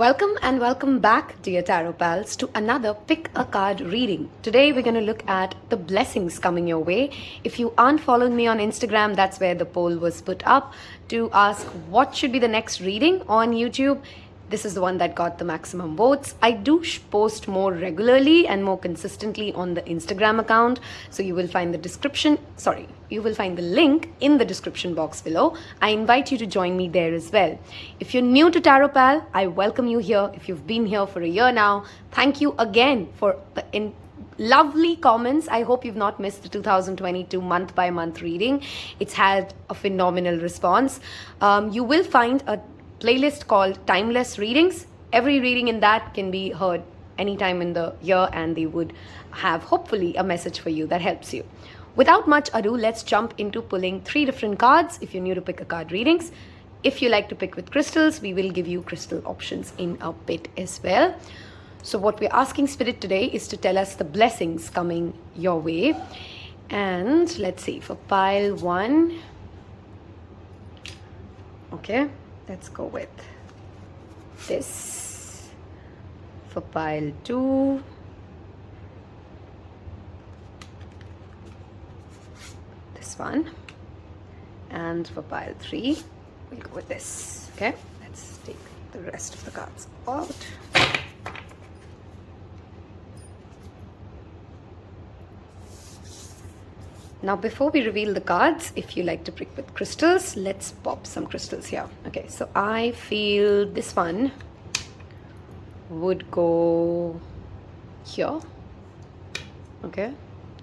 Welcome and welcome back, dear Tarot Pals, to another Pick a Card reading. Today we're going to look at the blessings coming your way. If you aren't following me on Instagram, that's where the poll was put up to ask what should be the next reading on YouTube. This is the one that got the maximum votes. I do post more regularly and more consistently on the Instagram account. So you will find the link in the description box below. I invite you to join me there as well. If you're new to Tarot Pal, I welcome you here. If you've been here for a year now, thank you again for the lovely comments. I hope you've not missed the 2022 month by month reading. It's had a phenomenal response. You will find a playlist called Timeless Readings. Every reading in that can be heard anytime in the year, and they would have hopefully a message for you that helps you. Without much ado, let's jump into pulling 3 different cards if you're new to Pick a Card readings. If you like to pick with crystals, we will give you crystal options in a bit as well. So what we're asking Spirit today is to tell us the blessings coming your way. And let's see, for pile 1, okay, let's go with this. For pile 2, this one. And for pile 3, we'll go with this. Okay, let's take the rest of the cards out. Now, before we reveal the cards, if you like to pick with crystals, let's pop some crystals here. Okay, so I feel this one would go here. Okay,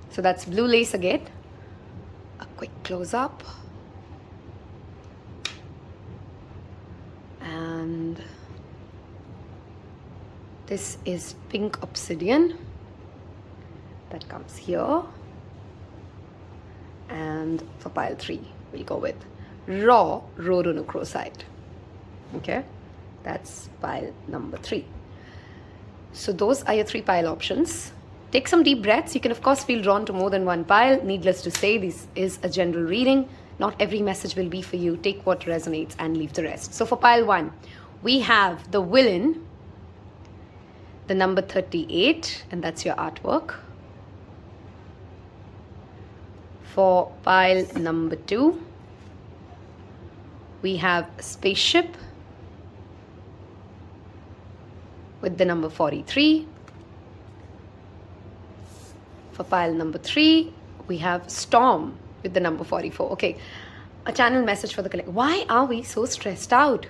so that's blue lace agate. A quick close up. And this is pink obsidian. That comes here. And for pile 3, we'll go with raw rhodonochrosite. Okay, that's pile number 3. So those are your 3 pile options. Take some deep breaths. You can of course feel drawn to more than one pile. Needless to say, this is a general reading. Not every message will be for you. Take what resonates and leave the rest. So for pile 1, we have the Villian, the number 38, and that's your artwork. For pile number 2, we have Spaceship with the number 43. For pile number 3, we have Storm with the number 44. Okay, a channel message for the collective. Why are we so stressed out?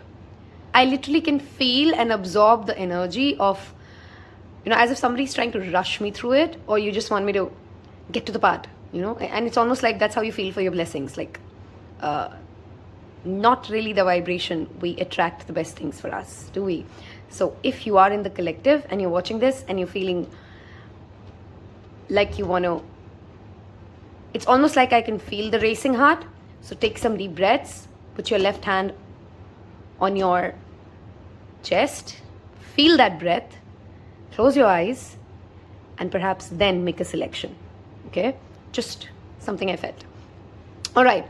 I literally can feel and absorb the energy of, as if somebody's trying to rush me through it, or you just want me to get to the part. And it's almost like that's how you feel for your blessings. Like, not really the vibration. We attract the best things for us, do we? So if you are in the collective and you're watching this and you're feeling like you want to, it's almost like I can feel the racing heart. So take some deep breaths. Put your left hand on your chest. Feel that breath. Close your eyes. And perhaps then make a selection. Okay? Just something I felt. All right.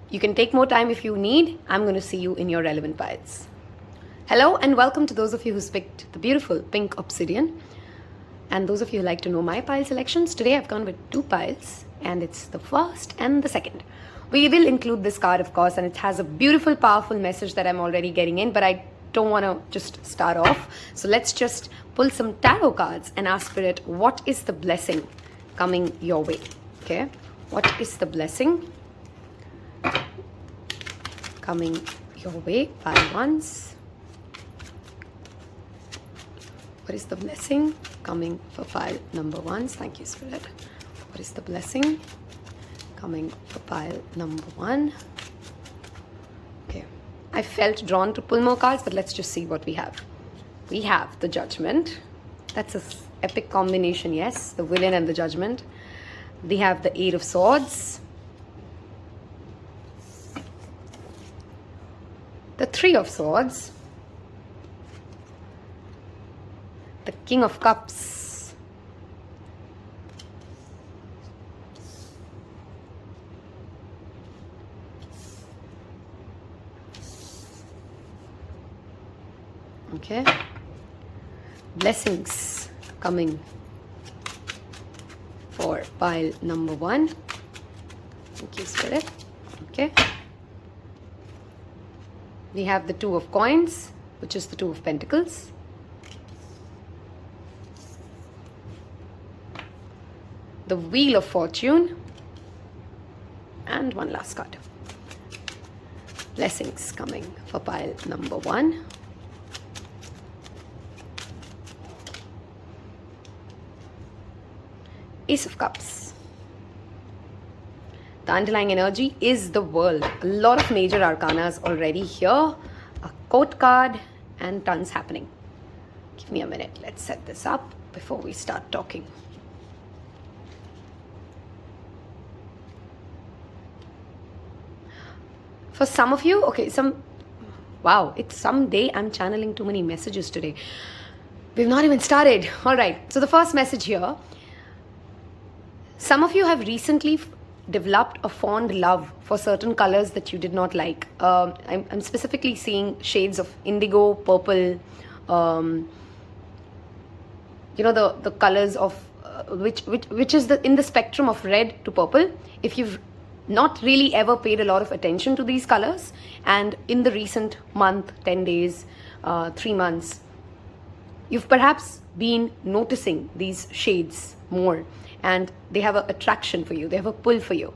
You can take more time if you need. I'm going to see you in your relevant piles. Hello and welcome to those of you who picked the beautiful pink obsidian. And those of you who like to know my pile selections, today I've gone with 2 piles. And it's the first and the second. We will include this card, of course, and it has a beautiful, powerful message that I'm already getting in. But I don't want to just start off. So let's just pull some tarot cards and ask Spirit, what is the blessing coming your way? Okay, what is the blessing coming your way? Pile ones. What is the blessing coming for pile number 1s? Thank you, Spirit. What is the blessing coming for pile number 1? Okay, I felt drawn to pull more cards, but let's just see what we have. We have the Judgment. That's an epic combination, yes, the Villian and the Judgment. They have the 8 of Swords, the 3 of Swords, the King of Cups, Okay. Blessings coming for pile number 1. Thank you, Spirit. Okay. We have the 2 of coins, which is the 2 of pentacles. The wheel of fortune. And one last card. Blessings coming for pile number 1. Ace of Cups. The underlying energy is the world. A lot of major arcanas already here. A court card and tons happening. Give me a minute. Let's set this up before we start talking. For some of you, okay, wow, it's some day I'm channeling too many messages today. We've not even started. All right, so the first message here. Some of you have recently developed a fond love for certain colors that you did not like. I'm specifically seeing shades of indigo, purple, the colors of which is in the spectrum of red to purple. If you've not really ever paid a lot of attention to these colors, and in the recent month, 10 days, 3 months, you've perhaps been noticing these shades more, and they have an attraction for you, they have a pull for you.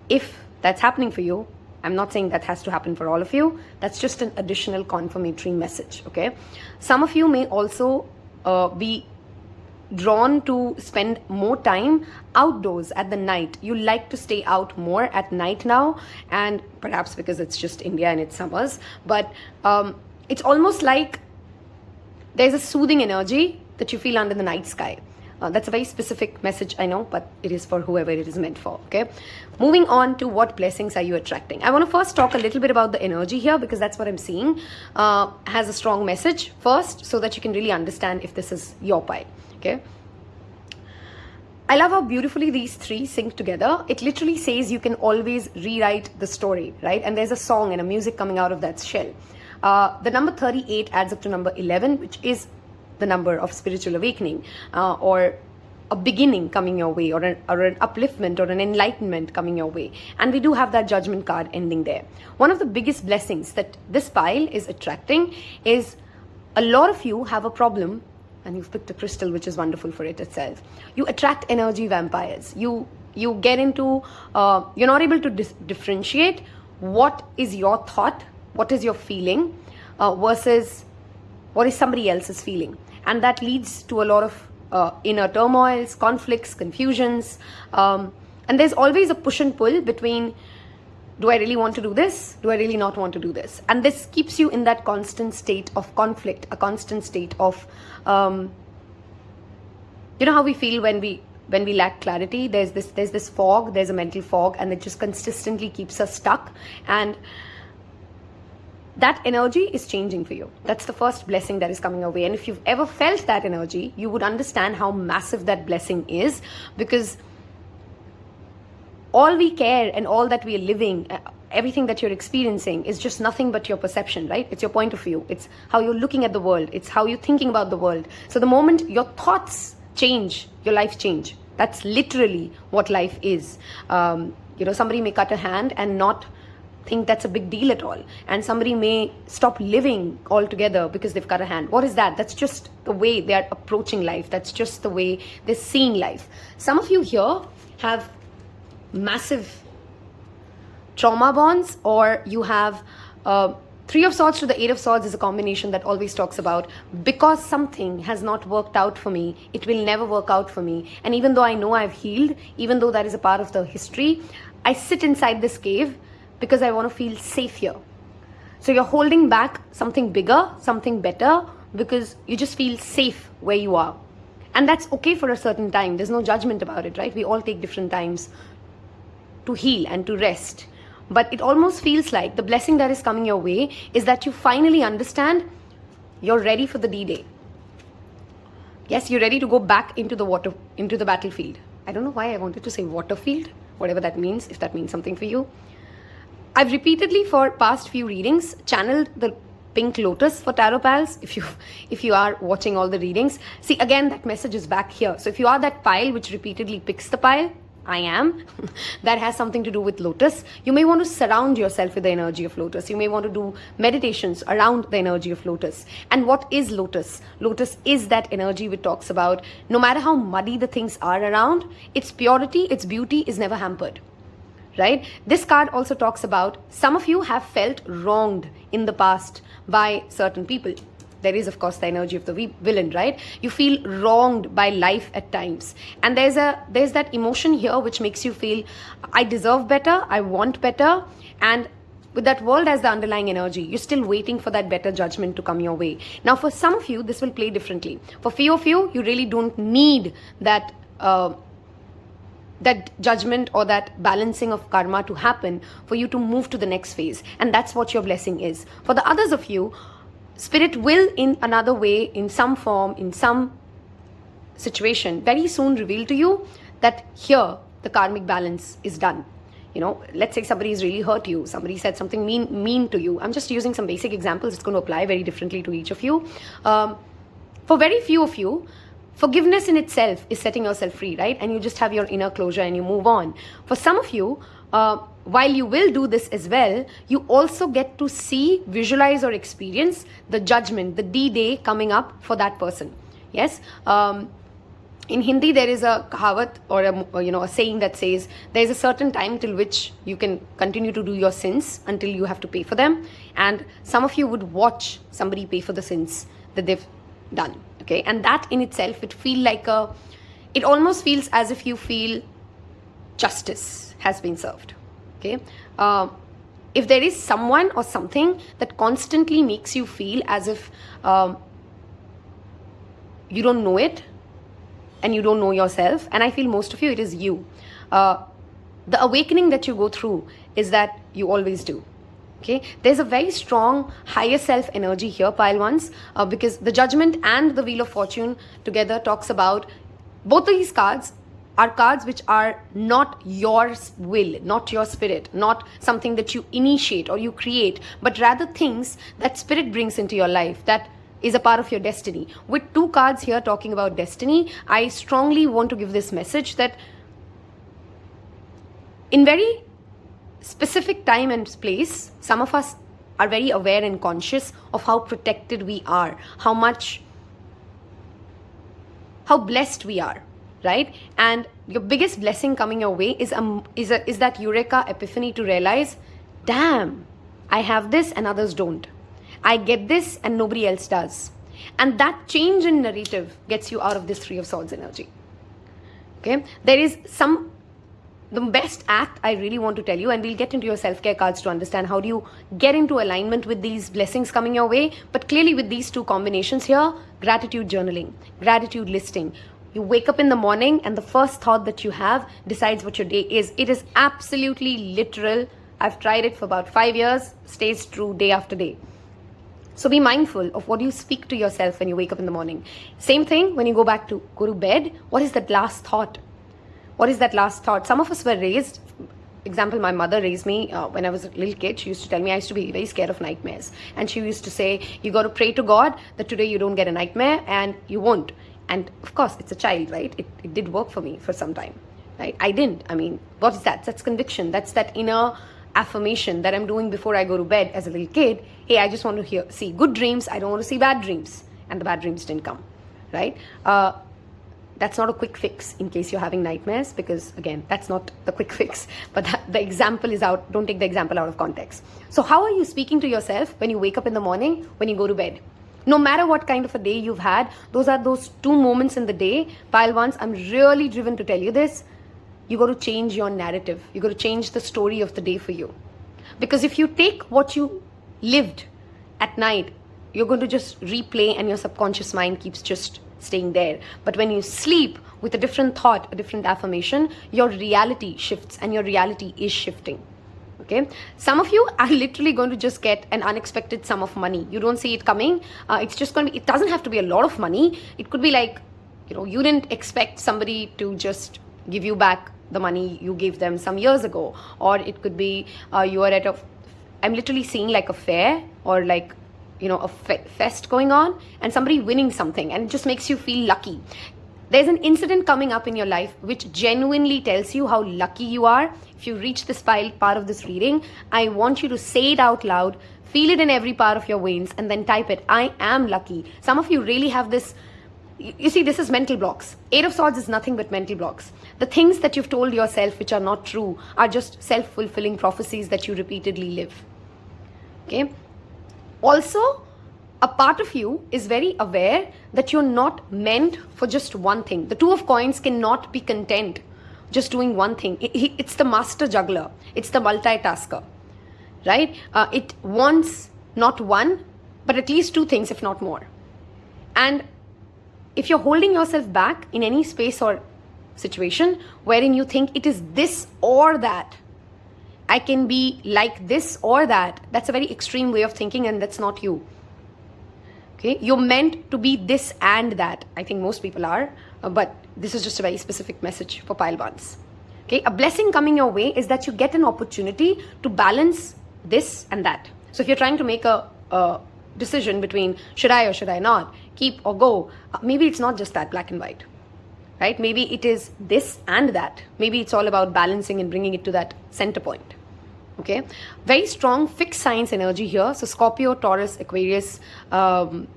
If that's happening for you, I'm not saying that has to happen for all of you, that's just an additional confirmatory message, okay? Some of you may also be drawn to spend more time outdoors at the night. You like to stay out more at night now, and perhaps because it's just India and it's summers, but it's almost like there's a soothing energy that you feel under the night sky. That's a very specific message, I know, but it is for whoever it is meant for, okay? Moving on to what blessings are you attracting. I want to first talk a little bit about the energy here, because that's what I'm seeing has a strong message first, so that you can really understand if this is your pile, okay? I love how beautifully these 3 sync together. It literally says you can always rewrite the story, right? And there's a song and a music coming out of that shell. The number 38 adds up to number 11, which is the number of spiritual awakening, or a beginning coming your way, or an upliftment or an enlightenment coming your way. And we do have that judgment card ending there. One of the biggest blessings that this pile is attracting is a lot of you have a problem, and you've picked a crystal, which is wonderful for it itself. You attract energy vampires. You get into, you're not able to differentiate what is your thought, what is your feeling, versus what is somebody else's feeling. And that leads to a lot of inner turmoils, conflicts, confusions. And there's always a push and pull between, do I really want to do this? Do I really not want to do this? And this keeps you in that constant state of conflict, a constant state of, you know how we feel when we lack clarity? There's this fog, there's a mental fog, and it just consistently keeps us stuck. And that energy is changing for you. That's the first blessing that is coming away. And if you've ever felt that energy, you would understand how massive that blessing is, because all we care and all that we are living, everything that you're experiencing is just nothing but your perception, right? It's your point of view. It's how you're looking at the world. It's how you're thinking about the world. So the moment your thoughts change, your life change. That's literally what life is. Somebody may cut a hand and not think that's a big deal at all, and somebody may stop living altogether because they've cut a hand. What is that? That's just the way they are approaching life. That's just the way they're seeing life. Some of you here have massive trauma bonds, or you have 3 of Swords to the 8 of Swords is a combination that always talks about, because something has not worked out for me, it will never work out for me. And even though I know I've healed, even though that is a part of the history, I sit inside this cave because I want to feel safe here. So you're holding back something bigger, something better, because you just feel safe where you are. And that's okay for a certain time. There's no judgment about it, right? We all take different times to heal and to rest. But it almost feels like the blessing that is coming your way is that you finally understand you're ready for the D-Day. Yes, you're ready to go back into the battlefield. I don't know why I wanted to say waterfield, whatever that means, if that means something for you. I've repeatedly for past few readings channeled the pink lotus for tarot pals. If you are watching all the readings, see again that message is back here. So if you are that pile which repeatedly picks the pile, I am. That has something to do with lotus. You may want to surround yourself with the energy of lotus. You may want to do meditations around the energy of lotus. And what is lotus? Lotus is that energy which talks about no matter how muddy the things are around, its purity, its beauty is never hampered. Right? This card also talks about some of you have felt wronged in the past by certain people. There is, of course, the energy of the villain, right? You feel wronged by life at times. And there's that emotion here which makes you feel, I deserve better, I want better. And with that world as the underlying energy, you're still waiting for that better judgment to come your way. Now, for some of you, this will play differently. For few of you, you really don't need that judgment or that balancing of karma to happen for you to move to the next phase. And that's what your blessing is. For the others of you, Spirit will in another way, in some form, in some situation, very soon reveal to you that here the karmic balance is done. You know, let's say somebody has really hurt you. Somebody said something mean to you. I'm just using some basic examples. It's going to apply very differently to each of you. For very few of you, forgiveness in itself is setting yourself free, right? And you just have your inner closure and you move on. For some of you, while you will do this as well, you also get to see, visualize or experience the judgment, the D-Day coming up for that person. Yes. In Hindi, there is a kahavat or a saying that says there is a certain time till which you can continue to do your sins until you have to pay for them. And some of you would watch somebody pay for the sins that they've done. Okay. And that in itself, it almost feels as if you feel justice has been served. Okay. If there is someone or something that constantly makes you feel as if you don't know it and you don't know yourself, and I feel most of you, it is you. The awakening that you go through is that you always do. Okay. There's a very strong higher self energy here, pile ones, because the judgment and the wheel of fortune together talks about both of these cards are cards which are not your will, not your spirit, not something that you initiate or you create, but rather things that spirit brings into your life that is a part of your destiny. With two cards here talking about destiny, I strongly want to give this message that in very specific time and place, some of us are very aware and conscious of how protected we are, how blessed we are. Right? And your biggest blessing coming your way is that eureka epiphany to realize, damn, I have this and others don't. I get this and nobody else does. And that change in narrative gets you out of this Three of Swords energy. Okay? There is the best act I really want to tell you, and we'll get into your self-care cards to understand how do you get into alignment with these blessings coming your way. But clearly with these two combinations here, gratitude journaling, gratitude listing. You wake up in the morning and the first thought that you have decides what your day is. It is absolutely literal. I've tried it for about 5 years, stays true day after day. So be mindful of what you speak to yourself when you wake up in the morning. Same thing when you go to bed. What is that last thought? What is that last thought? Some of us were raised, example, my mother raised me when I was a little kid. She used to tell me I used to be very scared of nightmares. And she used to say, you got to pray to God that today you don't get a nightmare, and you won't. And of course, it's a child, right? It did work for me for some time, right? I didn't. I mean, what is that? That's conviction. That's that inner affirmation that I'm doing before I go to bed as a little kid. Hey, I just want to see good dreams. I don't want to see bad dreams. And the bad dreams didn't come, right? That's not a quick fix in case you're having nightmares, because again, that's not the quick fix, but the example is out. Don't take the example out of context. So how are you speaking to yourself when you wake up in the morning, when you go to bed? No matter what kind of a day you've had, those are those two moments in the day. Pile ones, I'm really driven to tell you this. You got to change your narrative. You got to change the story of the day for you. Because if you take what you lived at night, you're going to just replay and your subconscious mind keeps just staying there. But when you sleep with a different thought, a different affirmation, your reality shifts and your reality is shifting. Okay, some of you are literally going to just get an unexpected sum of money. You don't see it coming. It's just going to be, it doesn't have to be a lot of money. It could be like, you didn't expect somebody to just give you back the money you gave them some years ago. Or it could be you are I'm literally seeing like a fair or like a fest going on and somebody winning something, and it just makes you feel lucky. There's an incident coming up in your life which genuinely tells you how lucky you are. If you reach this part of this reading, I want you to say it out loud, feel it in every part of your veins, and then type it. I am lucky. Some of you really have this. You see, this is mental blocks. Eight of Swords is nothing but mental blocks. The things that you've told yourself which are not true are just self-fulfilling prophecies that you repeatedly live. Okay? Also, a part of you is very aware that you're not meant for just one thing. The Two of Coins cannot be content just doing one thing. It's the master juggler. It's the multitasker, right? It wants not one, but at least two things, if not more. And if you're holding yourself back in any space or situation wherein you think it is this or that, I can be like this or that, that's a very extreme way of thinking, and that's not you. Okay, you're meant to be this and that. I think most people are, but this is just a very specific message for pile ones. Okay, a blessing coming your way is that you get an opportunity to balance this and that. So if you're trying to make a decision between should I or should I not, keep or go, maybe it's not just that black and white, right? Maybe it is this and that. Maybe it's all about balancing and bringing it to that center point. Okay, very strong fixed signs energy here. So Scorpio, Taurus, Aquarius, and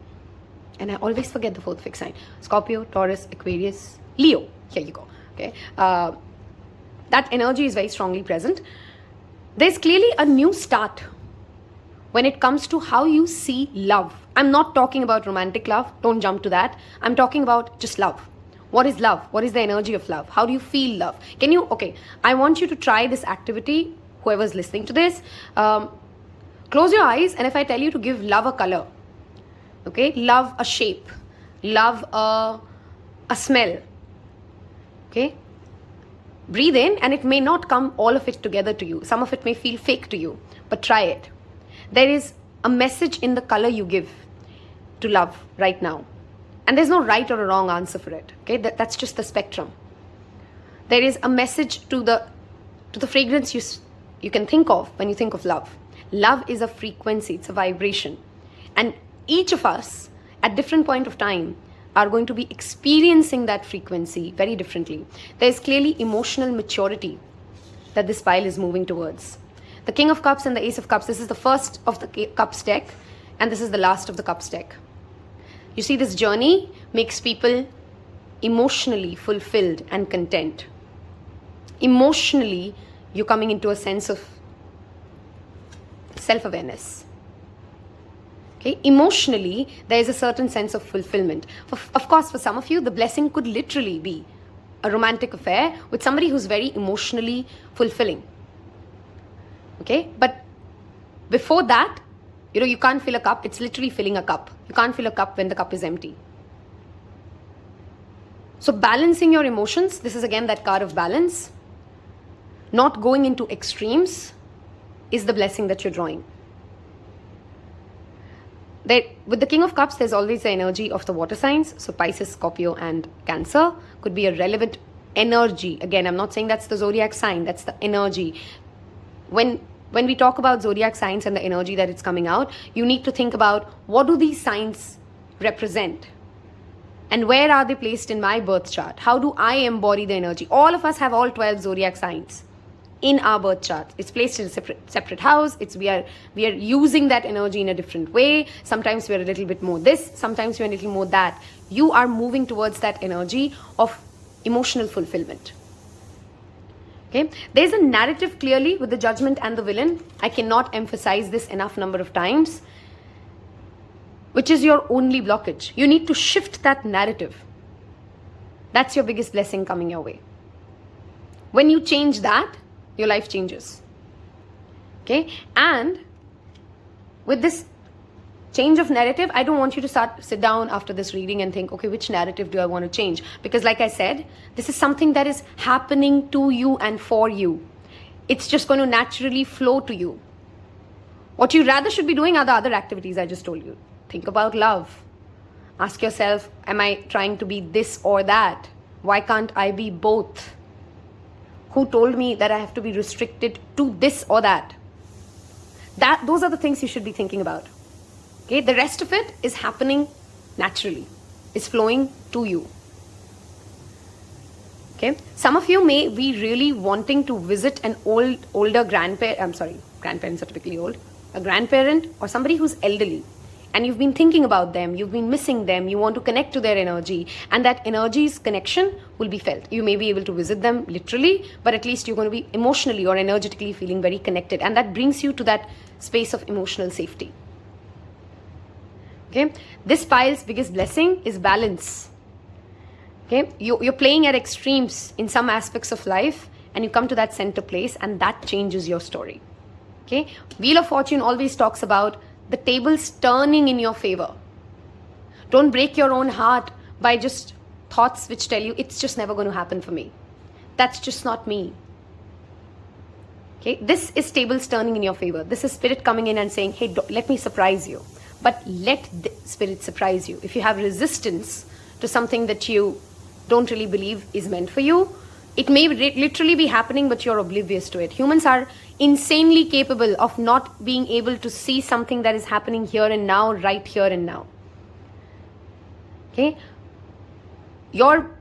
I always forget the fourth fixed sign. Scorpio, Taurus, Aquarius, Leo. Here you go. Okay, that energy is very strongly present. There's clearly a new start when it comes to how you see love. I'm not talking about romantic love. Don't jump to that. I'm talking about just love. What is love? What is the energy of love? How do you feel love? Okay, I want you to try this activity. Whoever's listening to this, close your eyes, and if I tell you to give love a color, okay, love a shape, love a smell, okay, breathe in, and it may not come all of it together to you. Some of it may feel fake to you, but try it. There is a message in the color you give to love right now, and there's no right or a wrong answer for it. Okay, that's just the spectrum. There is a message to the fragrance you can think of when you think of love. Love is a frequency, it's a vibration. And each of us at different point of time are going to be experiencing that frequency very differently. There's clearly emotional maturity that this pile is moving towards. The King of Cups and the Ace of Cups, this is the first of the Cups deck, and this is the last of the Cups deck. You see, this journey makes people emotionally fulfilled and content. Emotionally, you're coming into a sense of self-awareness. Okay, emotionally, there is a certain sense of fulfillment. Of course, for some of you, the blessing could literally be a romantic affair with somebody who's very emotionally fulfilling. Okay, but before that, you can't fill a cup. It's literally filling a cup. You can't fill a cup when the cup is empty. So balancing your emotions, this is again that card of balance. Not going into extremes is the blessing that you're drawing. With the King of Cups, there's always the energy of the water signs. So Pisces, Scorpio, and Cancer could be a relevant energy. Again, I'm not saying that's the zodiac sign. That's the energy. When we talk about zodiac signs and the energy that it's coming out, you need to think about what do these signs represent? And where are they placed in my birth chart? How do I embody the energy? All of us have all 12 zodiac signs in our birth chart. It's placed in a separate house. We are using that energy in a different way. Sometimes we're a little bit more this, sometimes we're a little more that. You are moving towards that energy of emotional fulfillment. Okay, there's a narrative clearly with the Judgment and the Villain. I cannot emphasize this enough number of times, which is your only blockage. You need to shift that narrative. That's your biggest blessing coming your way. When you change that, your life changes. Okay, and with this change of narrative, I don't want you to sit down after this reading and think, okay, which narrative do I want to change? Because like I said, this is something that is happening to you and for you. It's just going to naturally flow to you. What you rather should be doing are the other activities I just told you. Think about love. Ask yourself, am I trying to be this or that? Why can't I be both? Who told me that I have to be restricted to this or that? Those are the things you should be thinking about. Okay, the rest of it is happening naturally, is flowing to you. Okay, some of you may be really wanting to visit an older grandparent. I'm sorry, grandparents are typically old. A grandparent or somebody who's elderly, and you've been thinking about them, you've been missing them, you want to connect to their energy, and that energy's connection will be felt. You may be able to visit them literally, but at least you're going to be emotionally or energetically feeling very connected, and that brings you to that space of emotional safety. Okay, this pile's biggest blessing is balance. Okay, you're playing at extremes in some aspects of life, and you come to that center place, and that changes your story. Okay, Wheel of Fortune always talks about the tables turning in your favor. Don't break your own heart by just thoughts which tell you it's just never going to happen for me. That's just not me. Okay, this is tables turning in your favor. This is spirit coming in and saying, hey, let me surprise you. But let the spirit surprise you. If you have resistance to something that you don't really believe is meant for you, it may literally be happening, but you're oblivious to it. Humans are insanely capable of not being able to see something that is happening here and now, right here and now. Okay? Your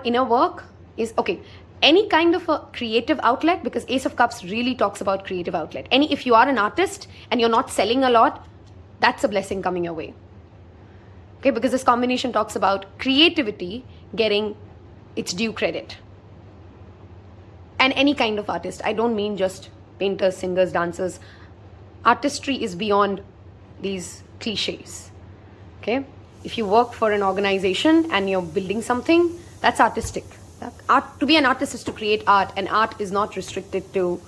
inner work is, okay, any kind of a creative outlet, because Ace of Cups really talks about creative outlet. If you are an artist and you're not selling a lot, that's a blessing coming your way. Okay, because this combination talks about creativity getting its due credit. And any kind of artist. I don't mean just painters, singers, dancers. Artistry is beyond these cliches. Okay? If you work for an organization and you're building something, that's artistic. Art, to be an artist is to create art, and art is not restricted to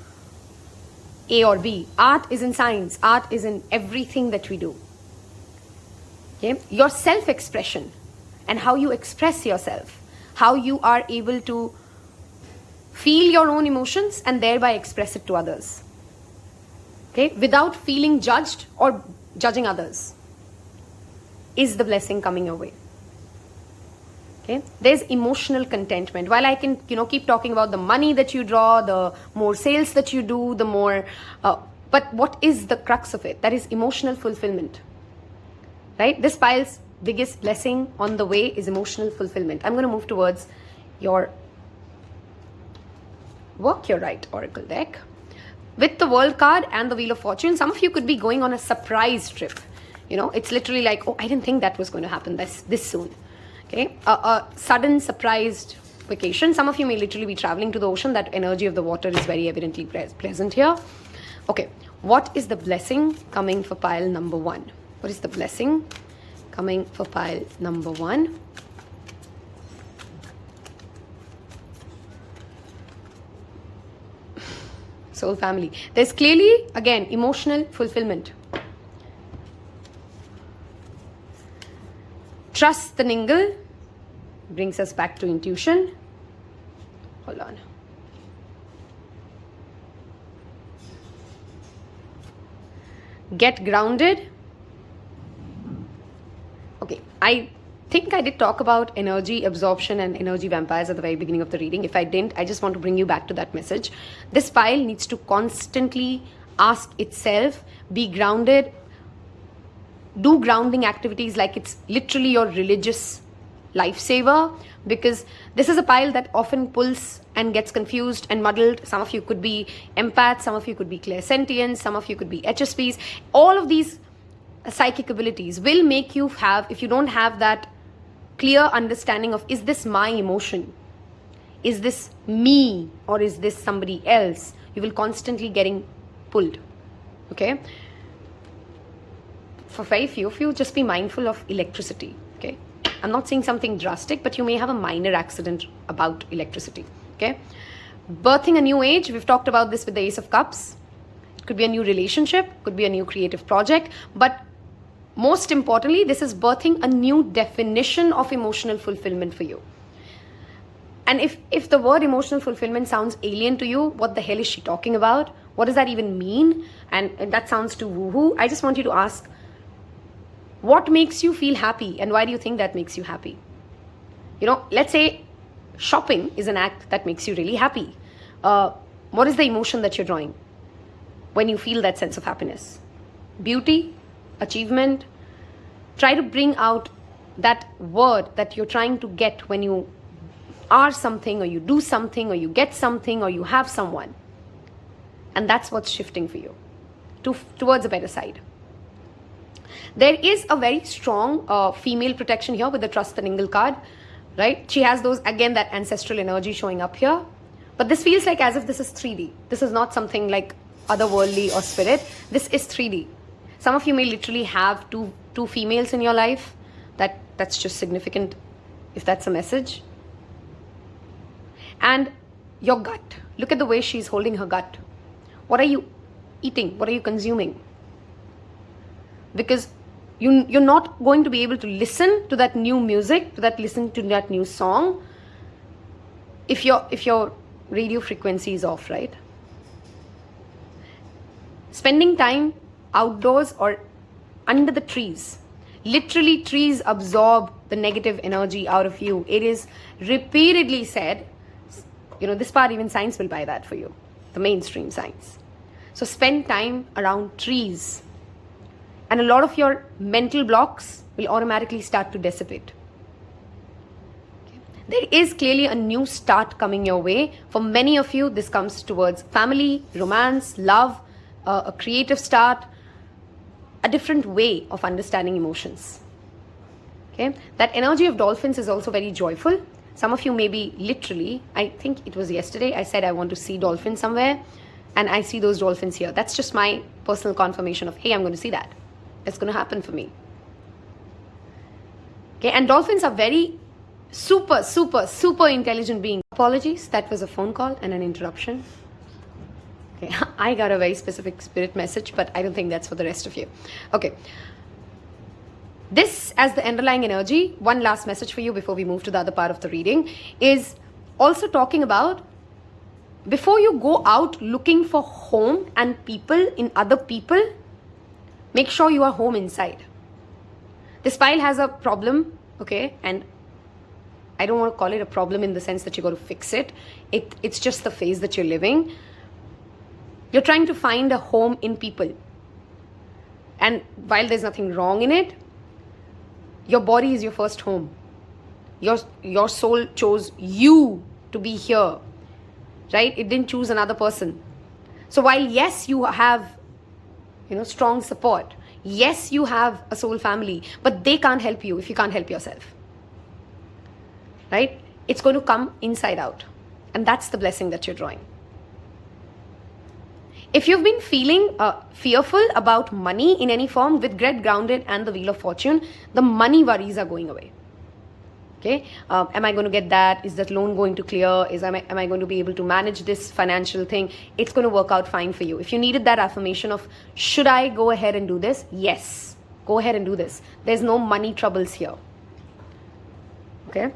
A or B. Art is in science. Art is in everything that we do. Okay? Your self-expression and how you express yourself, how you are able to feel your own emotions and thereby express it to others. Okay? Without feeling judged or judging others is the blessing coming your way. Okay? There's emotional contentment. While I can, keep talking about the money that you draw, the more sales that you do, the more, but what is the crux of it? That is emotional fulfillment. Right? This pile's biggest blessing on the way is emotional fulfillment. I'm going to move towards your Work Your Right Oracle deck. With the World card and the Wheel of Fortune, some of you could be going on a surprise trip. It's literally like, oh, I didn't think that was going to happen this soon. Okay, a sudden surprised vacation. Some of you may literally be traveling to the ocean. That energy of the water is very evidently present here. Okay, what is the blessing coming for pile number 1? What is the blessing coming for pile number 1? Soul family. There's clearly, again, emotional fulfillment. Trust the Ningle brings us back to intuition. Hold on. Get grounded. Okay, I think I did talk about energy absorption and energy vampires at the very beginning of the reading. If I didn't, I just want to bring you back to that message. This pile needs to constantly ask itself, be grounded, do grounding activities like it's literally your religious lifesaver, because this is a pile that often pulls and gets confused and muddled. Some of you could be empaths, some of you could be clairsentients, some of you could be HSPs. All of these psychic abilities will make you have, if you don't have that clear understanding of, is this my emotion? Is this me? Or is this somebody else? You will constantly getting pulled. Okay? For very few of you, just be mindful of electricity. Okay? I'm not saying something drastic, but you may have a minor accident about electricity. Okay? Birthing a new age, we've talked about this with the Ace of Cups. It could be a new relationship, could be a new creative project, but most importantly, this is birthing a new definition of emotional fulfillment for you. And if the word emotional fulfillment sounds alien to you, what the hell is she talking about? What does that even mean? And that sounds too woohoo. I just want you to ask, what makes you feel happy, and why do you think that makes you happy? Let's say shopping is an act that makes you really happy. What is the emotion that you're drawing when you feel that sense of happiness? Beauty, achievement, Try to bring out that word that you're trying to get when you are something, or you do something, or you get something, or you have someone. And that's what's shifting for you towards a better side. There is a very strong female protection here with the Trust the Ningle card, right? She has those, again, that ancestral energy showing up here. But this feels like as if this is 3D. This is not something like otherworldly or spirit. This is 3D. Some of you may literally have two females in your life. That's just significant if that's a message. And your gut. Look at the way she's holding her gut. What are you eating? What are you consuming? Because you're not going to be able to listen to that new music, listen to that new song, if your radio frequency is off, right? Spending time outdoors or under the trees. Literally, trees absorb the negative energy out of you. It is repeatedly said, this part, even science will buy that for you, the mainstream science. So spend time around trees, and a lot of your mental blocks will automatically start to dissipate. Okay. There is clearly a new start coming your way. For many of you, this comes towards family, romance, love, a creative start, a different way of understanding emotions. Okay, that energy of dolphins is also very joyful. Some of you may be literally, I think it was yesterday, I said I want to see dolphins somewhere, and I see those dolphins here. That's just my personal confirmation of, hey, I'm going to see that. It's going to happen for me. Okay, and dolphins are very super intelligent beings. Apologies, that was a phone call and an interruption. Okay, I got a very specific spirit message, but I don't think that's for the rest of you. Okay. This, as the underlying energy, one last message for you before we move to the other part of the reading, is also talking about, before you go out looking for home and people in other people, make sure you are home inside. This pile has a problem, okay, and I don't want to call it a problem in the sense that you got to fix it. It's just the phase that you're living. You're trying to find a home in people. And while there's nothing wrong in it, your body is your first home. Your soul chose you to be here, right? It didn't choose another person. So while yes, you have, strong support. Yes, you have a soul family, but they can't help you if you can't help yourself, right? It's going to come inside out. And that's the blessing that you're drawing. If you've been feeling fearful about money in any form, with Great Grounded and the Wheel of Fortune, the money worries are going away. Okay, am I going to get that? Is that loan going to clear? Am I going to be able to manage this financial thing? It's going to work out fine for you. If you needed that affirmation of, should I go ahead and do this? Yes, go ahead and do this. There's no money troubles here. Okay.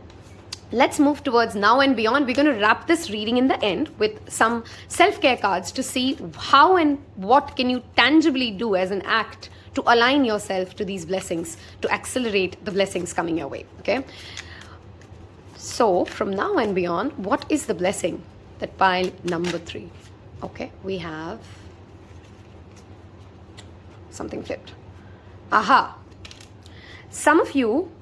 Let's move towards now and beyond. We're going to wrap this reading in the end with some self-care cards to see how and what can you tangibly do as an act to align yourself to these blessings, to accelerate the blessings coming your way. Okay. So from now and beyond, what is the blessing? That pile number 3. Okay. We have something flipped. Aha. Some of you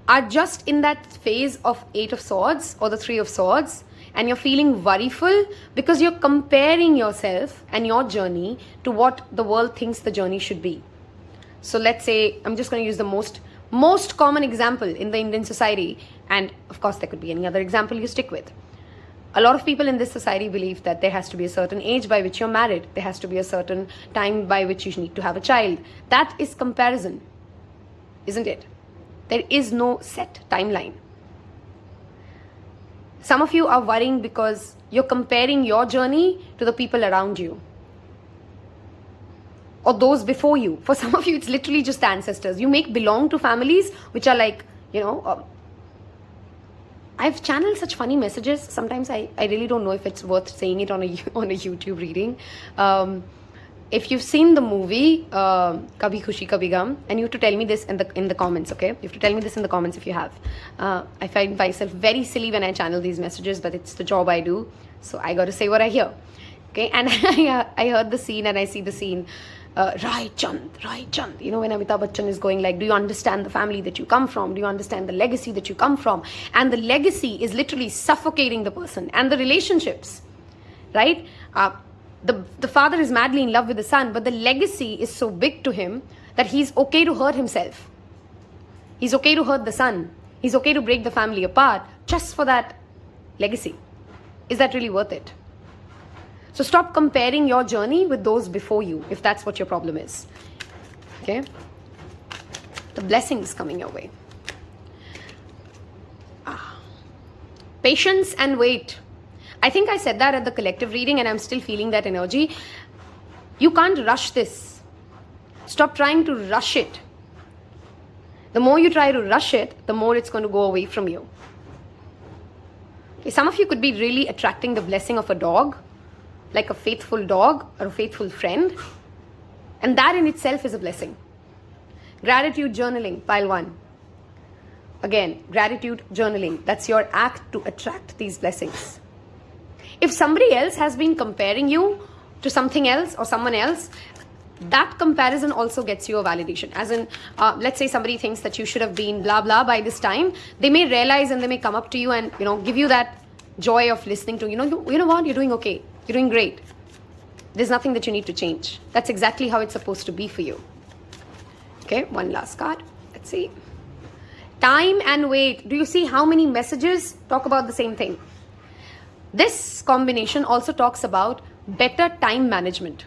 are just in that phase of 8 of Swords or the 3 of Swords, and you're feeling worryful because you're comparing yourself and your journey to what the world thinks the journey should be. So let's say, I'm just going to use the most common example in the Indian society, and of course there could be any other example you stick with. A lot of people in this society believe that there has to be a certain age by which you're married. There has to be a certain time by which you need to have a child. That is comparison, isn't it? There is no set timeline. Some of you are worrying because you're comparing your journey to the people around you or those before you. For some of you, it's literally just the ancestors. You belong to families which are like, I've channeled such funny messages. Sometimes I really don't know if it's worth saying it on a YouTube reading. If you've seen the movie Kabhi Khushi Kabhi Gum, and you have to tell me this in the comments, okay? You have to tell me this in the comments if you have. I find myself very silly when I channel these messages, but it's the job I do, so I got to say what I hear, okay? And I heard the scene and I see the scene right, Chand, right, Chand. You know, when Amitabh Bachchan is going like, do you understand the family that you come from? Do you understand the legacy that you come from? And the legacy is literally suffocating the person and the relationships, right? The father is madly in love with the son, but the legacy is so big to him that he's okay to hurt himself. He's okay to hurt the son. He's okay to break the family apart just for that legacy. Is that really worth it? So stop comparing your journey with those before you, if that's what your problem is. Okay? The blessings coming your way. Patience and wait. I think I said that at the collective reading and I'm still feeling that energy. You can't rush this. Stop trying to rush it. The more you try to rush it, the more it's going to go away from you. Okay, some of you could be really attracting the blessing of a dog, like a faithful dog or a faithful friend. And that in itself is a blessing. Gratitude journaling, pile 1. Again, gratitude journaling. That's your act to attract these blessings. If somebody else has been comparing you to something else or someone else, that comparison also gets you a validation. As in, let's say somebody thinks that you should have been blah blah by this time. They may realize and they may come up to you and, you know, give you that joy of listening to, you know what, you're doing okay. You're doing great. There's nothing that you need to change. That's exactly how it's supposed to be for you. Okay, one last card. Let's see. Time and wait. Do you see how many messages talk about the same thing? This combination also talks about better time management.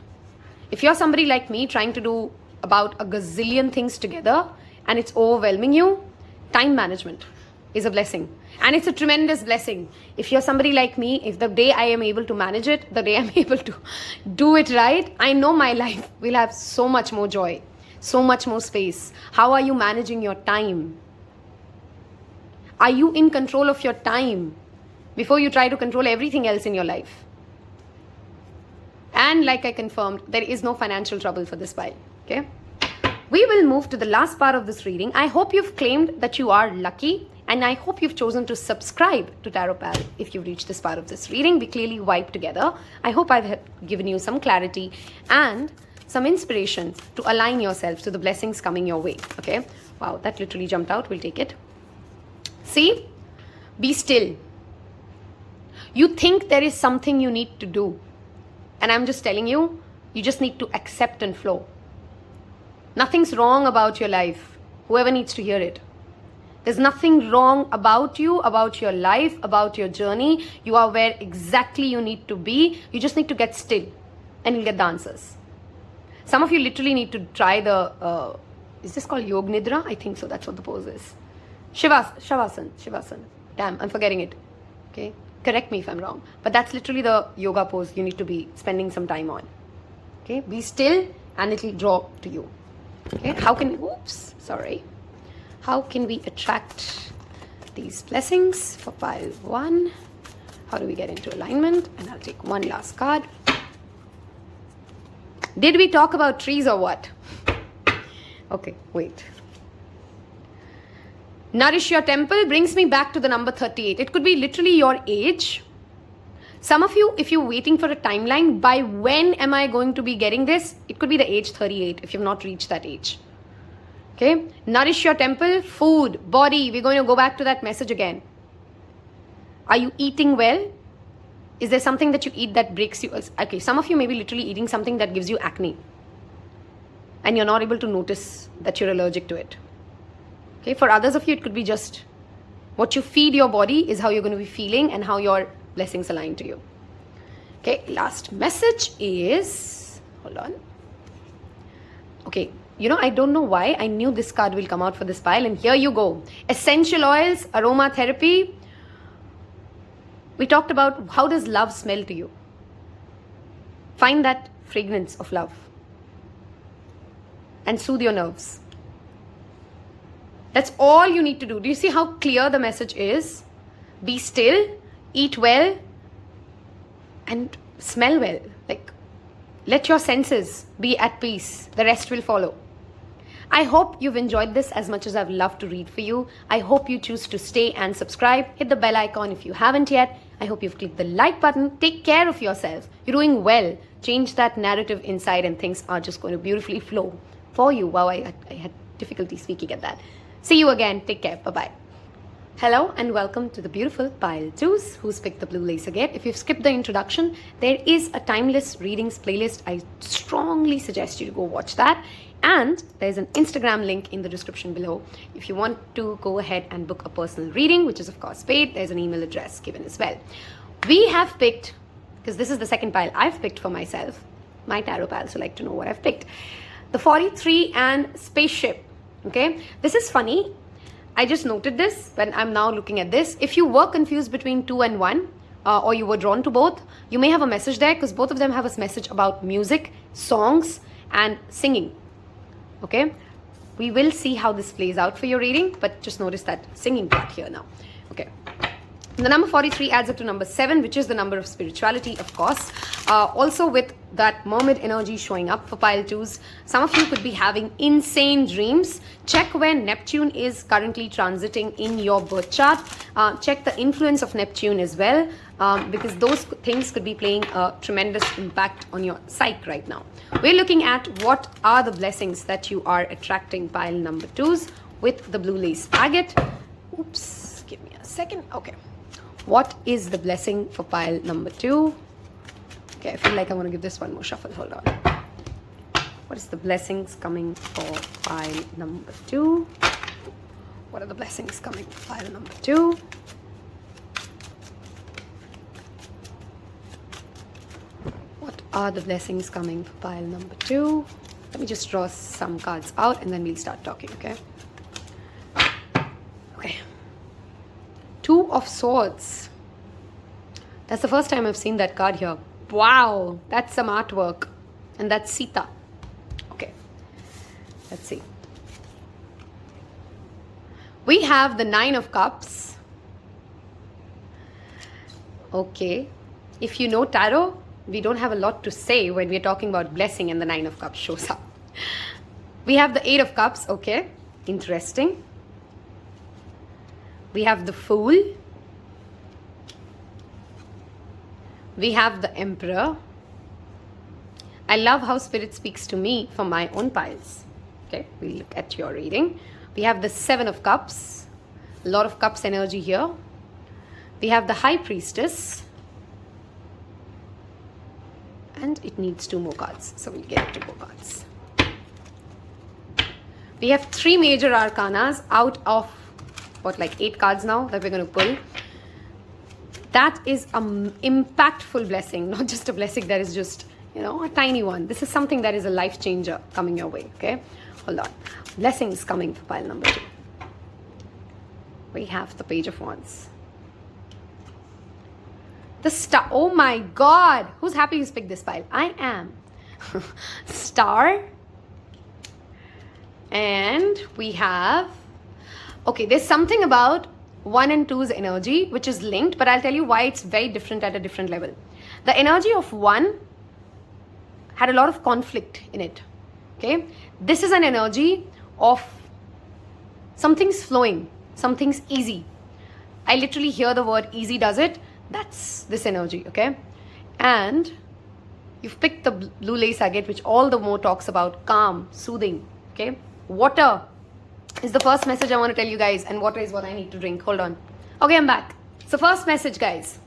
If you're somebody like me trying to do about a gazillion things together and it's overwhelming you, time management is a blessing. And it's a tremendous blessing. If you're somebody like me, if the day I am able to manage it, the day I'm able to do it right, I know my life will have so much more joy, so much more space. How are you managing your time? Are you in control of your time before you try to control everything else in your life? And like I confirmed, there is no financial trouble for this pile. Okay? We will move to the last part of this reading. I hope you've claimed that you are lucky. And I hope you've chosen to subscribe to Taropal if you've reached this part of this reading. We clearly vibe together. I hope I've given you some clarity and some inspiration to align yourself to the blessings coming your way. Okay? Wow, that literally jumped out. We'll take it. See? Be still. You think there is something you need to do. And I'm just telling you, you just need to accept and flow. Nothing's wrong about your life. Whoever needs to hear it. There's nothing wrong about you, about your life, about your journey. You are where exactly you need to be. You just need to get still and you'll get the answers. Some of you literally need to try the, is this called Yog Nidra? I think so. That's what the pose is. Shavasana. Damn, I'm forgetting it. Okay. Correct me if I'm wrong. But that's literally the yoga pose you need to be spending some time on. Okay. Be still and it'll draw to you. Okay. How can we attract these blessings for pile 1? How do we get into alignment? And I'll take one last card. Did we talk about trees or what? Okay, wait. Nourish your temple brings me back to the number 38. It could be literally your age. Some of you, if you're waiting for a timeline, by when am I going to be getting this? It could be the age 38 if you've not reached that age. Okay, nourish your temple, food, body. We're going to go back to that message again. Are you eating well? Is there something that you eat that breaks you? Okay, some of you may be literally eating something that gives you acne. And you're not able to notice that you're allergic to it. Okay, for others of you, it could be just what you feed your body is how you're going to be feeling and how your blessings align to you. Okay, last message is, hold on. Okay. You know, I don't know why. I knew this card will come out for this pile. And here you go. Essential oils, aromatherapy. We talked about how does love smell to you. Find that fragrance of love. And soothe your nerves. That's all you need to do. Do you see how clear the message is? Be still, eat well, and smell well. Like, let your senses be at peace. The rest will follow. I hope you've enjoyed this as much as I've loved to read for you. I hope you choose to stay and subscribe. Hit the bell icon if you haven't yet. I hope you've clicked the like button. Take care of yourself. You're doing well. change that narrative inside, and things are just going to beautifully flow for you. Wow, I had difficulty speaking at that. See you again. Take care. Bye-bye. Hello and welcome to the beautiful pile twos who's picked the blue lace agate. If you've skipped the introduction, there is a timeless readings playlist. I strongly suggest you to go watch that. And there's an Instagram link in the description below. If you want to go ahead and book a personal reading, which is of course paid, there's an email address given as well. We have picked, because this is the second pile I've picked for myself, my tarot pals who like to know what I've picked, the 43 and Spaceship. Okay, this is funny. I just noted this when I'm now looking at this. If you were confused between 2 and 1, or you were drawn to both, you may have a message there, because both of them have a message about music, songs, and singing. Okay, we will see how this plays out for your reading, but just notice that singing part here now. Okay, the number 43 adds up to number 7, which is the number of spirituality, of course. Also with that mermaid energy showing up for pile 2s. Some of you could be having insane dreams. Check where Neptune is currently transiting in your birth chart. Check the influence of Neptune as well, because those things could be playing a tremendous impact on your psyche right now. We're looking at what are the blessings that you are attracting, pile number 2s, with the blue lace agate. Oops, give me a second. Okay. What is the blessing for pile number 2? Okay, I feel like I want to give this one more shuffle. Hold on. What is the blessings coming for pile number 2? What are the blessings coming for pile number 2? What are the blessings coming for pile number 2? Let me just draw some cards out and then we'll start talking, okay? Okay. 2 of Swords. That's the first time I've seen that card here. Wow, that's some artwork. And that's Sita. Okay, let's see. We have the 9 of Cups. Okay, if you know tarot, we don't have a lot to say when we're talking about blessing and the 9 of Cups shows up. We have the 8 of Cups. Okay, interesting. We have the Fool. We have the Emperor. I love how Spirit speaks to me for my own piles. Okay, we'll look at your reading. We have the 7 of Cups. A lot of Cups energy here. We have the High Priestess. And it needs 2 more cards. So we'll get 2 more cards. We have 3 major arcanas out of, what, like 8 cards now that we're going to pull. That is an impactful blessing, not just a blessing that is just, you know, a tiny one. This is something that is a life changer coming your way, okay? Hold on. Blessings coming for pile number 2. We have the Page of Wands. The Star. Oh my God. Who's happy who's picked this pile? I am. Star. And we have, okay, there's something about 1 and 2's energy which is linked, but I'll tell you why it's very different at a different level. The energy of 1 had a lot of conflict in it. Okay, this is an energy of something's flowing, something's easy. I literally hear the word easy does it. That's this energy. Okay, and you've picked the blue lace agate, which all the more talks about calm, soothing. Okay, water is the first message I want to tell you guys, and water is what I need to drink. Hold on. Okay, I'm back. So first message, guys,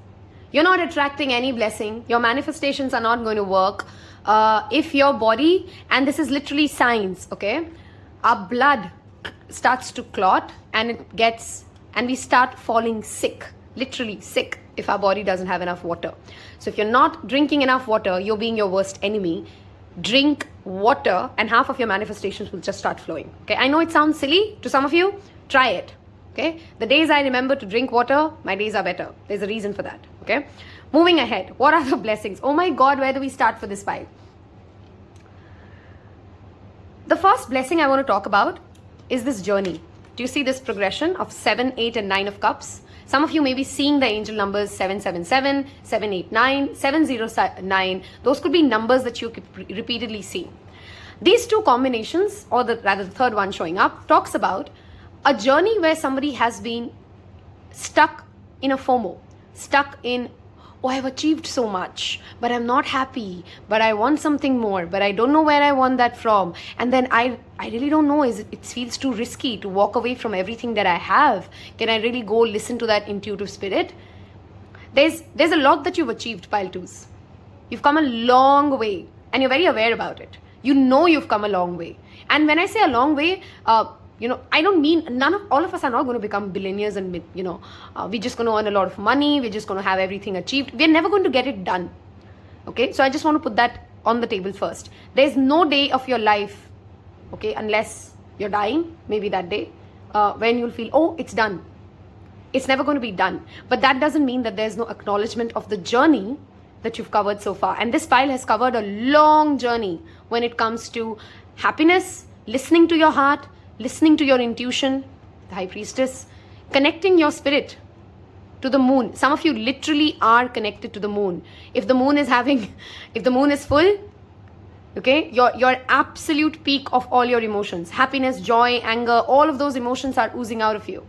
you're not attracting any blessing. Your manifestations are not going to work if your body, and this is literally science, okay, our blood starts to clot and it gets, and we start falling sick, literally sick, if our body doesn't have enough water. So if you're not drinking enough water, you're being your worst enemy. Drink water and half of your manifestations will just start flowing. Okay, I know it sounds silly to some of you. Try it. Okay, the days I remember to drink water, my days are better. There's a reason for that. Okay, moving ahead, what are the blessings? Oh my God, where do we start for this pile? The first blessing I want to talk about is this journey. Do you see this progression of 7, 8 and 9 of Cups? Some of you may be seeing the angel numbers 777, 789, 709. Those could be numbers that you could repeatedly see. These two combinations, or rather the third one showing up, talks about a journey where somebody has been stuck in a FOMO, stuck in oh, I've achieved so much, but I'm not happy, but I want something more, but I don't know where I want that from. And then I really don't know, it feels too risky to walk away from everything that I have. Can I really go listen to that intuitive spirit? There's a lot that you've achieved, pile twos. You've come a long way and you're very aware about it. You know you've come a long way. And when I say a long way, I don't mean all of us are not going to become billionaires and, we're just going to earn a lot of money. We're just going to have everything achieved. We're never going to get it done. Okay. So I just want to put that on the table first. There's no day of your life, okay, unless you're dying, maybe that day, when you'll feel, oh, it's done. It's never going to be done. But that doesn't mean that there's no acknowledgement of the journey that you've covered so far. And this pile has covered a long journey when it comes to happiness, listening to your heart, listening to your intuition, the high priestess, connecting your spirit to the moon. Some of you literally are connected to the moon. If the moon is full, okay, your absolute peak of all your emotions, happiness, joy, anger, all of those emotions are oozing out of you.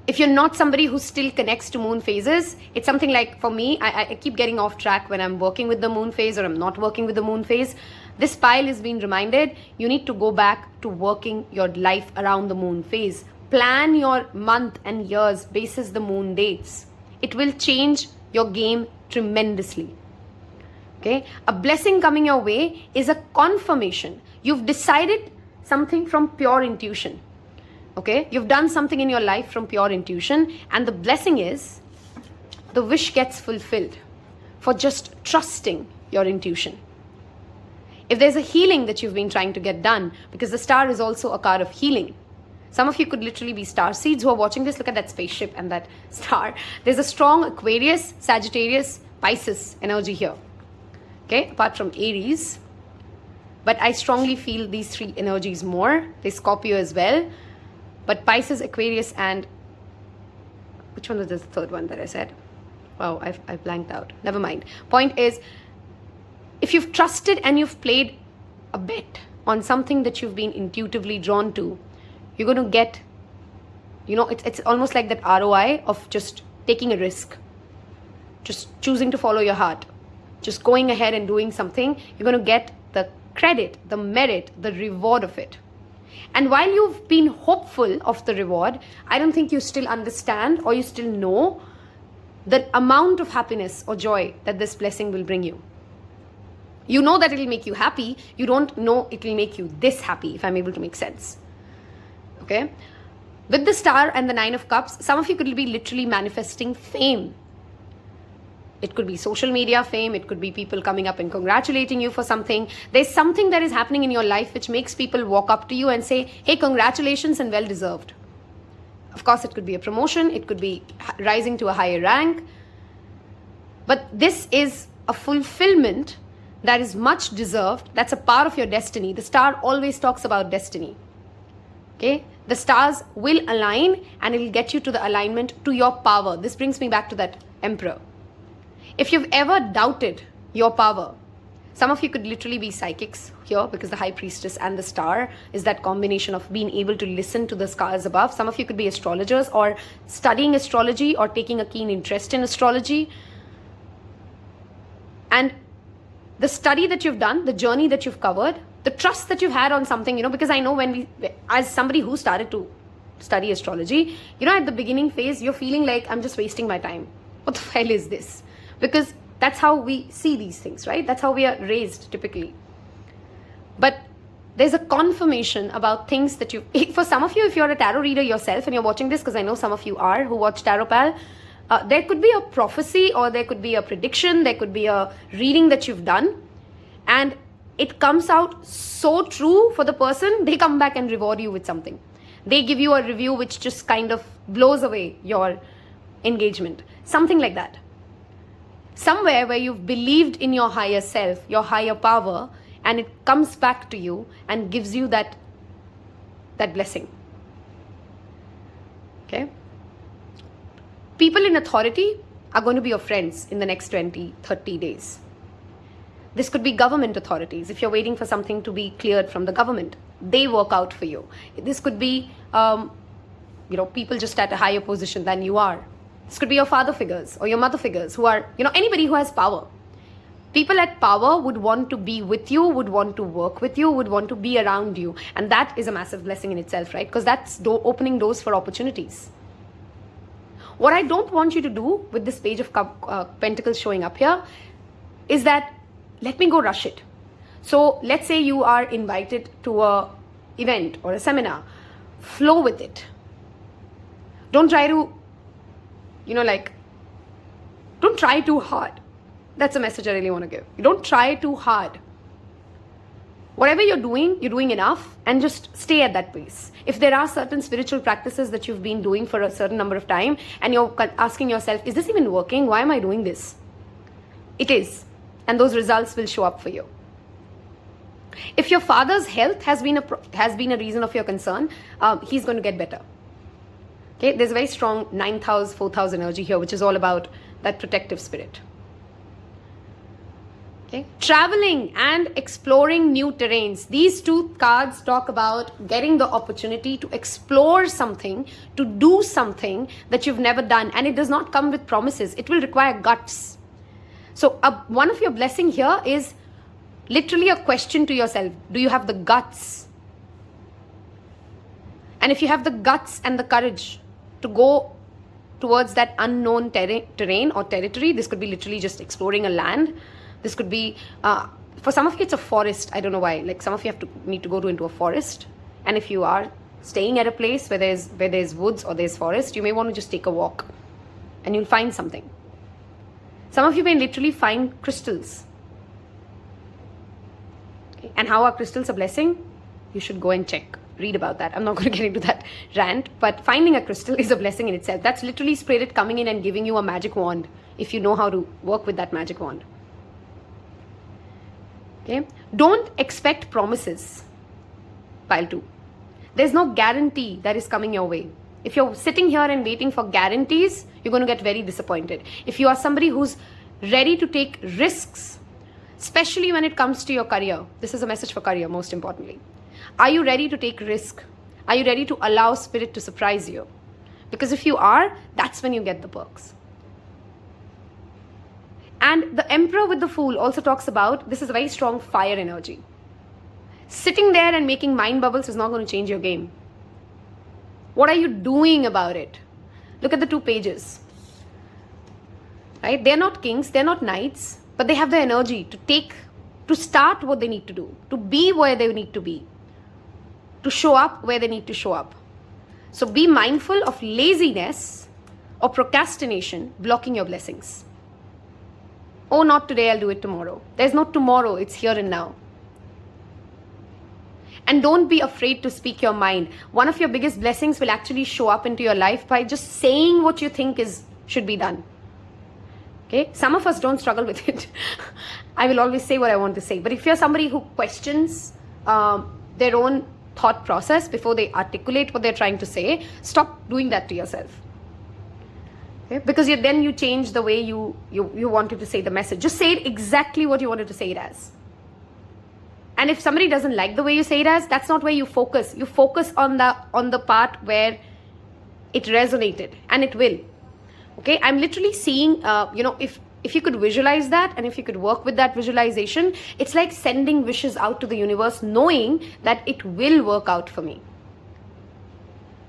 If you're not somebody who still connects to moon phases, it's something like, for me, I keep getting off track when I'm working with the moon phase or I'm not working with the moon phase. This pile is being reminded, you need to go back to working your life around the moon phase. Plan your month and years basis the moon dates. It will change your game tremendously. Okay? A blessing coming your way is a confirmation. You've decided something from pure intuition. Okay, you've done something in your life from pure intuition, and the blessing is the wish gets fulfilled for just trusting your intuition. If there's a healing that you've been trying to get done, because the star is also a card of healing. Some of you could literally be star seeds who are watching this. Look at that spaceship and that star. There's a strong Aquarius, Sagittarius, Pisces energy here. Okay, apart from Aries. But I strongly feel these three energies more. There's Scorpio as well. But Pisces, Aquarius, and which one was the third one that I said? Wow, I've blanked out. Never mind. Point is, if you've trusted and you've played a bet on something that you've been intuitively drawn to, you're going to get, it's almost like that ROI of just taking a risk, just choosing to follow your heart, just going ahead and doing something. You're going to get the credit, the merit, the reward of it. And while you've been hopeful of the reward, I don't think you still understand or you still know the amount of happiness or joy that this blessing will bring you. You know that it will make you happy. You don't know it will make you this happy, if I'm able to make sense. Okay? With the star and the 9 of cups, some of you could be literally manifesting fame. It could be social media fame. It could be people coming up and congratulating you for something. There's something that is happening in your life which makes people walk up to you and say, hey, congratulations and well deserved. Of course, it could be a promotion. It could be rising to a higher rank. But this is a fulfillment that is much deserved. That's a part of your destiny. The star always talks about destiny. Okay? The stars will align and it will get you to the alignment to your power. This brings me back to that emperor. If you've ever doubted your power, some of you could literally be psychics here because the high priestess and the star is that combination of being able to listen to the stars above. Some of you could be astrologers or studying astrology or taking a keen interest in astrology. And the study that you've done, the journey that you've covered, the trust that you've had on something, because I know as somebody who started to study astrology, at the beginning phase, you're feeling like I'm just wasting my time. What the hell is this? Because that's how we see these things, right? That's how we are raised typically. But there's a confirmation about things that for some of you, if you're a tarot reader yourself and you're watching this, because I know some of you are who watch Taropal, there could be a prophecy or there could be a prediction, there could be a reading that you've done. And it comes out so true for the person, they come back and reward you with something. They give you a review which just kind of blows away your engagement. Something like that. Somewhere where you've believed in your higher self, your higher power, and it comes back to you and gives you that blessing. Okay? People in authority are going to be your friends in the next 20, 30 days. This could be government authorities. If you're waiting for something to be cleared from the government, they work out for you. This could be, people just at a higher position than you are. This could be your father figures or your mother figures who are, anybody who has power. People at power would want to be with you, would want to work with you, would want to be around you. And that is a massive blessing in itself, right? Because that's opening doors for opportunities. What I don't want you to do with this page of pentacles showing up here is that let me go rush it. So let's say you are invited to a event or a seminar. Flow with it. Don't try to, don't try too hard. That's a message I really want to give. You don't try too hard. Whatever you're doing enough, and just stay at that pace. If there are certain spiritual practices that you've been doing for a certain number of time and you're asking yourself, is this even working? Why am I doing this? It is. And those results will show up for you. If your father's health has been a reason of your concern, he's going to get better. Okay, there's a very strong 9th house, 4th house energy here, which is all about that protective spirit. Okay. Traveling and exploring new terrains. These two cards talk about getting the opportunity to explore something, to do something that you've never done. And it does not come with promises. It will require guts. So one of your blessing here is literally a question to yourself. Do you have the guts? And if you have the guts and the courage to go towards that unknown terrain or territory, this could be literally just exploring a land. This could be, for some of you, it's a forest. I don't know why. Like some of you need to go into a forest. And if you are staying at a place where there's woods or there's forest, you may want to just take a walk and you'll find something. Some of you may literally find crystals. Okay. And how are crystals a blessing? You should go and check. Read about that. I'm not going to get into that rant, but finding a crystal is a blessing in itself. That's literally spirit coming in and giving you a magic wand if you know how to work with that magic wand. Okay. Don't expect promises. Pile 2. There's no guarantee that is coming your way. If you're sitting here and waiting for guarantees, you're going to get very disappointed. If you are somebody who's ready to take risks, especially when it comes to your career, this is a message for career, most importantly. Are you ready to take risk? Are you ready to allow spirit to surprise you? Because if you are, that's when you get the perks. And the Emperor with the Fool also talks about, this is a very strong fire energy. Sitting there and making mind bubbles is not going to change your game. What are you doing about it? Look at the 2 pages. Right? They're not kings, they're not knights, but they have the energy to start what they need to do, to be where they need to be, to show up where they need to show up. So be mindful of laziness or procrastination blocking your blessings. Oh, not today, I'll do it tomorrow. There's no tomorrow, it's here and now. And don't be afraid to speak your mind. One of your biggest blessings will actually show up into your life by just saying what you think should be done. Okay? Some of us don't struggle with it. I will always say what I want to say. But if you're somebody who questions their own thought process before they articulate what they're trying to say, stop doing that to yourself. Okay? Because then you change the way you wanted to say the message. Just say it exactly what you wanted to say it as. And if somebody doesn't like the way you say it as, that's not where you focus. You focus on the part where it resonated, and it will. Okay, I'm literally seeing, if you could visualize that and if you could work with that visualization, it's like sending wishes out to the universe, knowing that it will work out for me.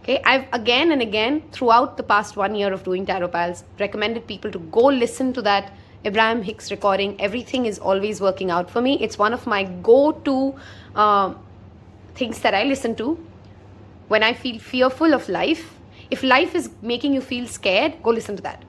Okay, I've again and again throughout the past 1 year of doing Tarot Pals recommended people to go listen to that Abraham Hicks recording. Everything is always working out for me. It's one of my go-to things that I listen to when I feel fearful of life. If life is making you feel scared, go listen to that.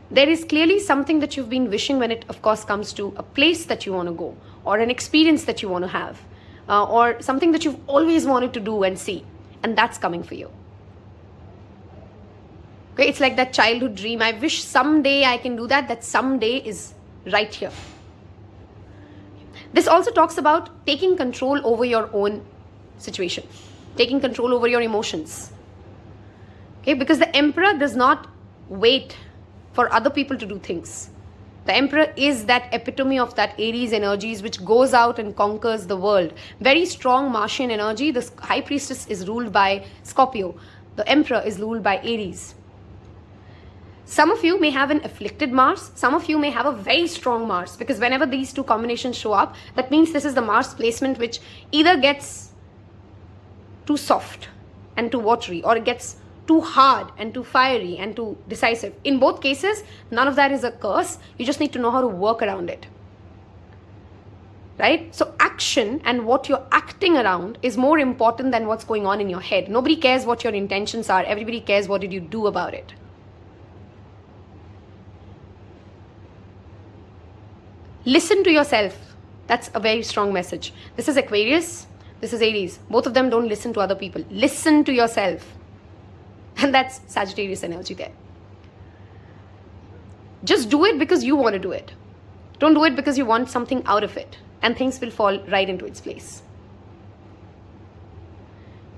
There is clearly something that you've been wishing when it, of course, comes to a place that you want to go, or an experience that you want to have, or something that you've always wanted to do and see, and that's coming for you. Okay, it's like that childhood dream. I wish someday I can do that. That someday is right here. This also talks about taking control over your own situation, taking control over your emotions. Okay, because the Emperor does not wait for other people to do things. The Emperor is that epitome of that Aries energies which goes out and conquers the world. Very strong Martian energy. The High Priestess is ruled by Scorpio. The Emperor is ruled by Aries. Some of you may have an afflicted Mars. Some of you may have a very strong Mars, because whenever these two combinations show up, that means this is the Mars placement which either gets too soft and too watery, or it gets too hard and too fiery and too decisive. In both cases, none of that is a curse. You just need to know how to work around it. Right? So action and what you're acting around is more important than what's going on in your head. Nobody cares what your intentions are. Everybody cares what did you do about it. Listen to yourself. That's a very strong message. This is Aquarius. This is Aries. Both of them don't listen to other people. Listen to yourself. And that's Sagittarius energy there. Just do it because you want to do it. Don't do it because you want something out of it. And things will fall right into its place.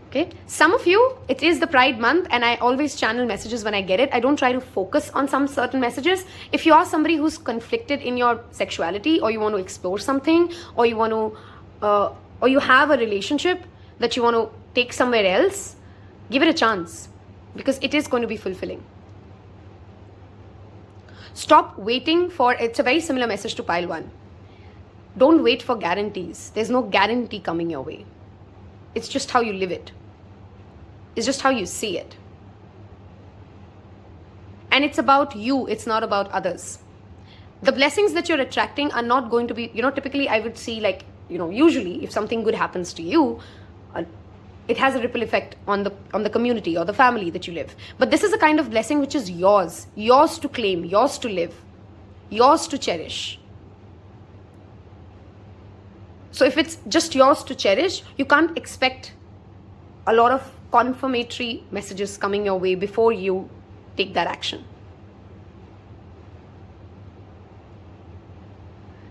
Okay? Some of you, it is the Pride month, and I always channel messages when I get it. I don't try to focus on some certain messages. If you are somebody who's conflicted in your sexuality, or you want to explore something, or you want to, or you have a relationship that you want to take somewhere else, give it a chance, because it is going to be fulfilling. Stop waiting for, it's a very similar message to pile 1. Don't wait for guarantees. There's no guarantee coming your way. It's just how you live it. It's just how you see it. And it's about you. It's not about others. The blessings that you're attracting are not going to be, typically I would see usually if something good happens to you, it has a ripple effect on the community or the family that you live. But this is a kind of blessing which is yours to claim, yours to live, yours to cherish. So if it's just yours to cherish, you can't expect a lot of confirmatory messages coming your way before you take that action.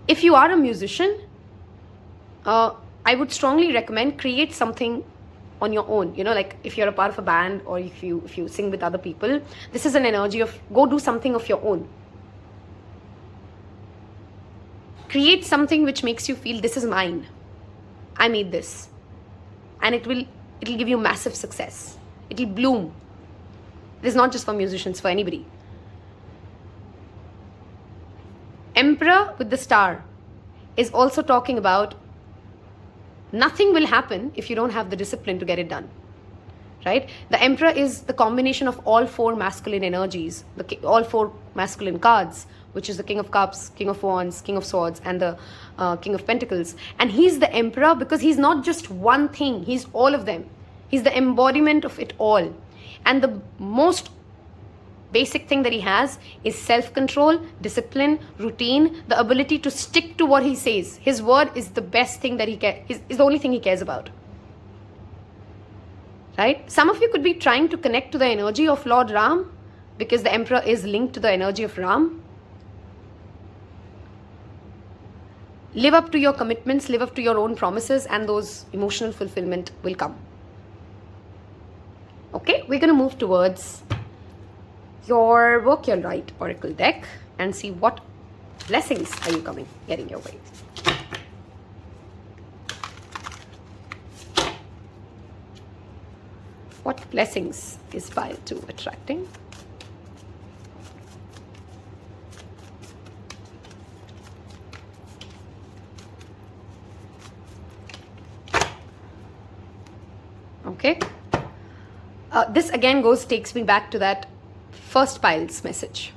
If you are a musician, I would strongly recommend create something on your own. Like if you're a part of a band, or if you sing with other people, this is an energy of go do something of your own. Create something which makes you feel this is mine. I made this. And it'll give you massive success. It'll bloom. It is not just for musicians, for anybody. Emperor with the star is also talking about nothing will happen if you don't have the discipline to get it done. Right? The Emperor is the combination of all 4 masculine energies, all 4 masculine cards, which is the King of Cups, King of Wands, King of Swords, and the King of Pentacles. And he's the Emperor because he's not just one thing, he's all of them. He's the embodiment of it all. And the most basic thing that he has is self-control, discipline, routine, the ability to stick to what he says. His word is the best thing that is the only thing he cares about. Right? Some of you could be trying to connect to the energy of Lord Ram, because the Emperor is linked to the energy of Ram. Live up to your commitments, live up to your own promises, and those emotional fulfillment will come. Okay, we're going to move towards your Work Your Right Oracle deck and see what blessings are you getting your way. What blessings is pile 2 attracting? Okay. This again takes me back to that first pile's message.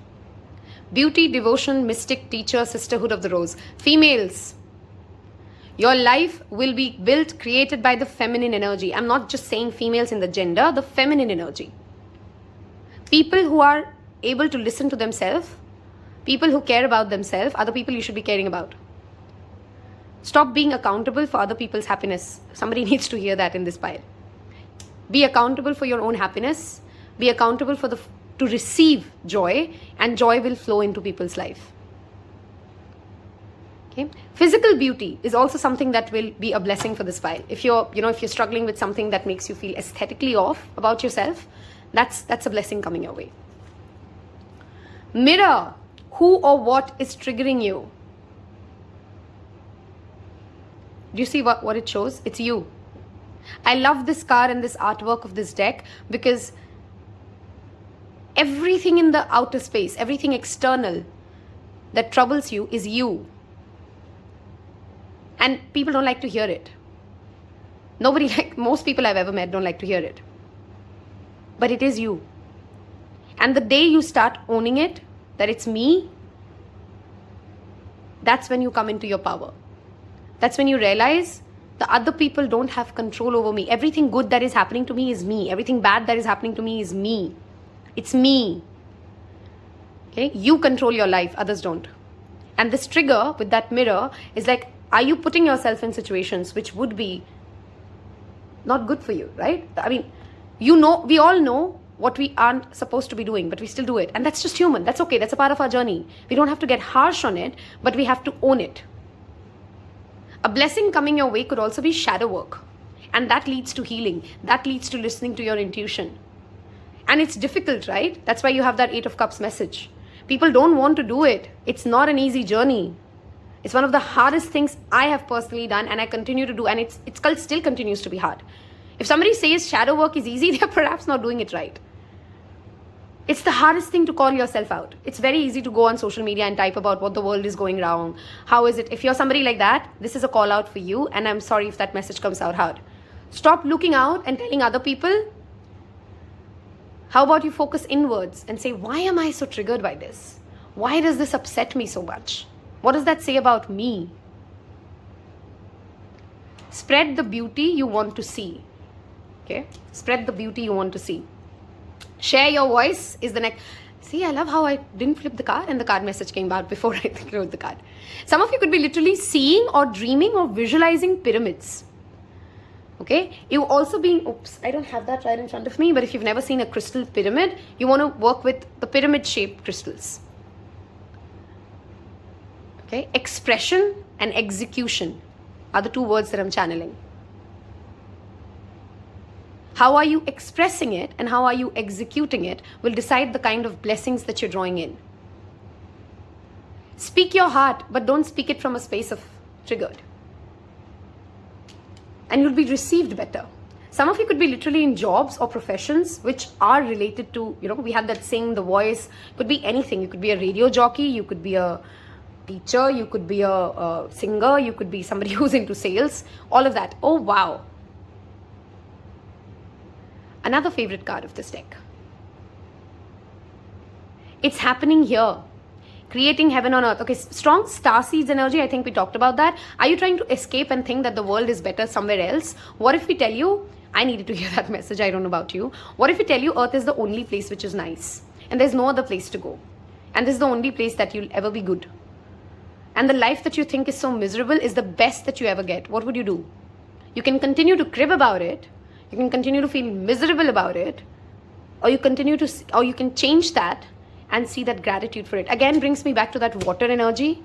Beauty, devotion, mystic, teacher, sisterhood of the rose. Females, your life will be built, created by the feminine energy. I'm not just saying females in the gender, the feminine energy. People who are able to listen to themselves, people who care about themselves, are the people you should be caring about. Stop being accountable for other people's happiness. Somebody needs to hear that in this pile. Be accountable for your own happiness. Be accountable to receive joy, and joy will flow into people's life. Okay. Physical beauty is also something that will be a blessing for this pile. If you're struggling with something that makes you feel aesthetically off about yourself, that's a blessing coming your way. Mirror who or what is triggering you. Do you see what it shows? It's you. I love this card and this artwork of this deck because everything in the outer space, everything external that troubles you is you. And people don't like to hear it. Nobody, like most people I've ever met, don't like to hear it. But it is you. And the day you start owning it, that it's me, that's when you come into your power. That's when you realize the other people don't have control over me. Everything good that is happening to me is me. Everything bad that is happening to me is me. It's me. Okay? You control your life, others don't. And this trigger with that mirror is like, are you putting yourself in situations which would be not good for you, right? I mean, you know, we all know what we aren't supposed to be doing, but we still do it. And that's just human. That's okay. That's a part of our journey. We don't have to get harsh on it, but we have to own it. A blessing coming your way could also be shadow work. And that leads to healing. That leads to listening to your intuition. And it's difficult, right? That's why you have that 8 of Cups message. People don't want to do it. It's not an easy journey. It's one of the hardest things I have personally done and I continue to do. And it still continues to be hard. If somebody says shadow work is easy, they're perhaps not doing it right. It's the hardest thing to call yourself out. It's very easy to go on social media and type about what the world is going wrong. How is it? If you're somebody like that, this is a call out for you. And I'm sorry if that message comes out hard. Stop looking out and telling other people. How about you focus inwards and say, why am I so triggered by this? Why does this upset me so much? What does that say about me? Spread the beauty you want to see. Okay? Spread the beauty you want to see. Share your voice is the next. See, I love how I didn't flip the card and the card message came out before I wrote the card. Some of you could be literally seeing or dreaming or visualizing pyramids. Okay? You've also been, oops, I don't have that right in front of me, but if you've never seen a crystal pyramid, you want to work with the pyramid-shaped crystals. Okay? Expression and execution are the 2 words that I'm channeling. How are you expressing it and how are you executing it will decide the kind of blessings that you're drawing in. Speak your heart, but don't speak it from a space of triggered. And you'll be received better. Some of you could be literally in jobs or professions which are related to, we had that saying, the voice, could be anything. You could be a radio jockey, you could be a teacher, you could be a singer, you could be somebody who's into sales, all of that. Oh, wow. Another favorite card of this deck. It's happening here. Creating heaven on earth. Okay, strong starseeds energy. I think we talked about that. Are you trying to escape and think that the world is better somewhere else? What if we tell you, I needed to hear that message, I don't know about you. What if we tell you earth is the only place which is nice and there's no other place to go? And this is the only place that you'll ever be good. And the life that you think is so miserable is the best that you ever get. What would you do? You can continue to crib about it. You can continue to feel miserable about it, or you can change that and see that gratitude for it. Again, brings me back to that water energy.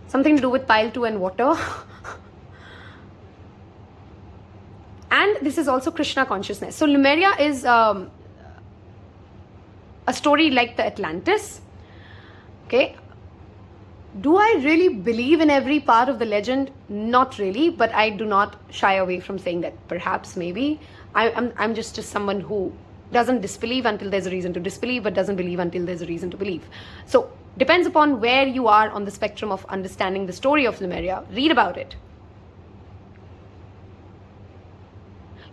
Something to do with pile 2 and water. And this is also Krishna consciousness. So Lemuria is a story like the Atlantis. Okay. Do I really believe in every part of the legend? Not really, but I do not shy away from saying that perhaps, maybe. I'm just someone who doesn't disbelieve until there's a reason to disbelieve, but doesn't believe until there's a reason to believe. So, depends upon where you are on the spectrum of understanding the story of Lemuria. Read about it.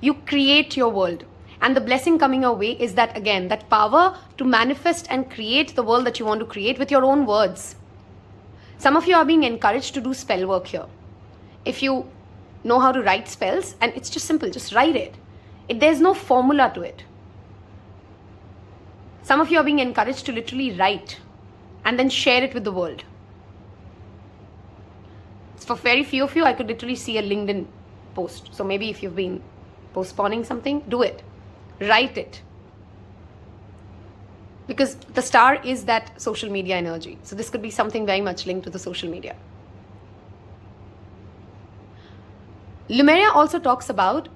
You create your world. And the blessing coming your way is that, again, that power to manifest and create the world that you want to create with your own words. Some of you are being encouraged to do spell work here. If you know how to write spells, and it's just simple, just write it. There's no formula to it. Some of you are being encouraged to literally write and then share it with the world. For very few of you, I could literally see a LinkedIn post. So maybe if you've been postponing something, do it. Write it. Because the star is that social media energy. So this could be something very much linked to the social media. Lemuria also talks about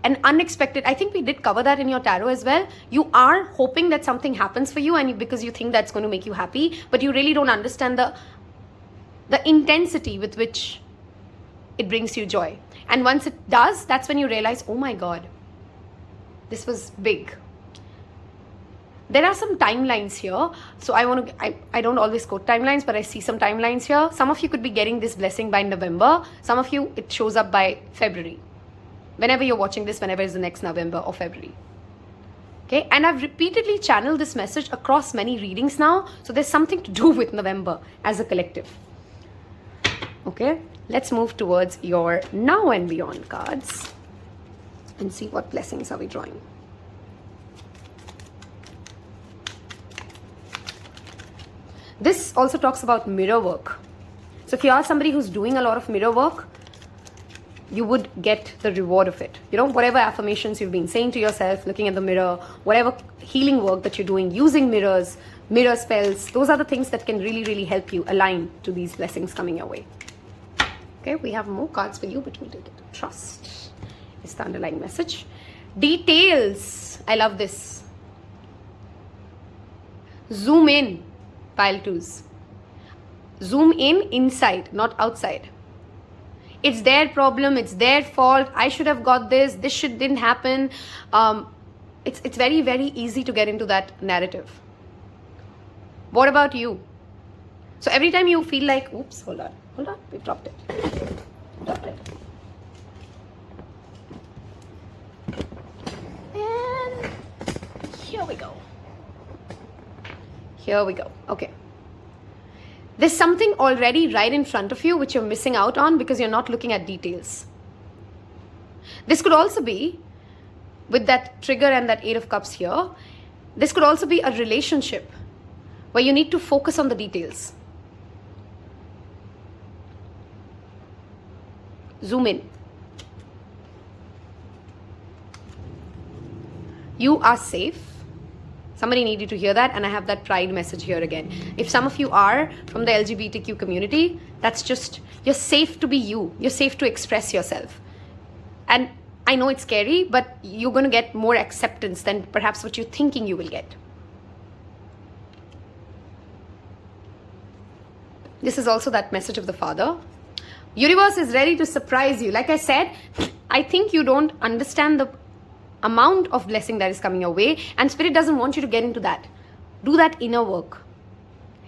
an unexpected, I think we did cover that in your tarot as well. You are hoping that something happens for you and because you think that's going to make you happy, but you really don't understand the intensity with which it brings you joy. And once it does, that's when you realize, oh my God, this was big. There are some timelines here. So I don't always quote timelines, but I see some timelines here. Some of you could be getting this blessing by November. Some of you, it shows up by February. Whenever you're watching this, whenever is the next November or February. Okay, and I've repeatedly channeled this message across many readings now. So there's something to do with November as a collective. Okay, let's move towards your now and beyond cards and see what blessings are we drawing. This also talks about mirror work. So if you are somebody who's doing a lot of mirror work, you would get the reward of it. You know, whatever affirmations you've been saying to yourself, looking at the mirror, whatever healing work that you're doing, using mirrors, mirror spells, those are the things that can really, really help you align to these blessings coming your way. Okay, we have more cards for you, but we'll take it. Trust is the underlying message. Details. I love this. Zoom in, pile twos. Zoom in inside, not outside. It's their problem, it's their fault, I should have got this didn't happen. It's very, very easy to get into that narrative. What about you? So every time you feel like, oops, hold on, we dropped it. And here we go. Okay. There's something already right in front of you which you're missing out on because you're not looking at details. This could also be, with that trigger and that 8 of Cups here, this could also be a relationship where you need to focus on the details. Zoom in. You are safe. Somebody needed to hear that, and I have that pride message here again. If some of you are from the LGBTQ community, that's just, you're safe to be you. You're safe to express yourself. And I know it's scary, but you're going to get more acceptance than perhaps what you're thinking you will get. This is also that message of the Father. Universe is ready to surprise you. Like I said, I think you don't understand the amount of blessing that is coming your way, and Spirit doesn't want you to get into that. Do that inner work.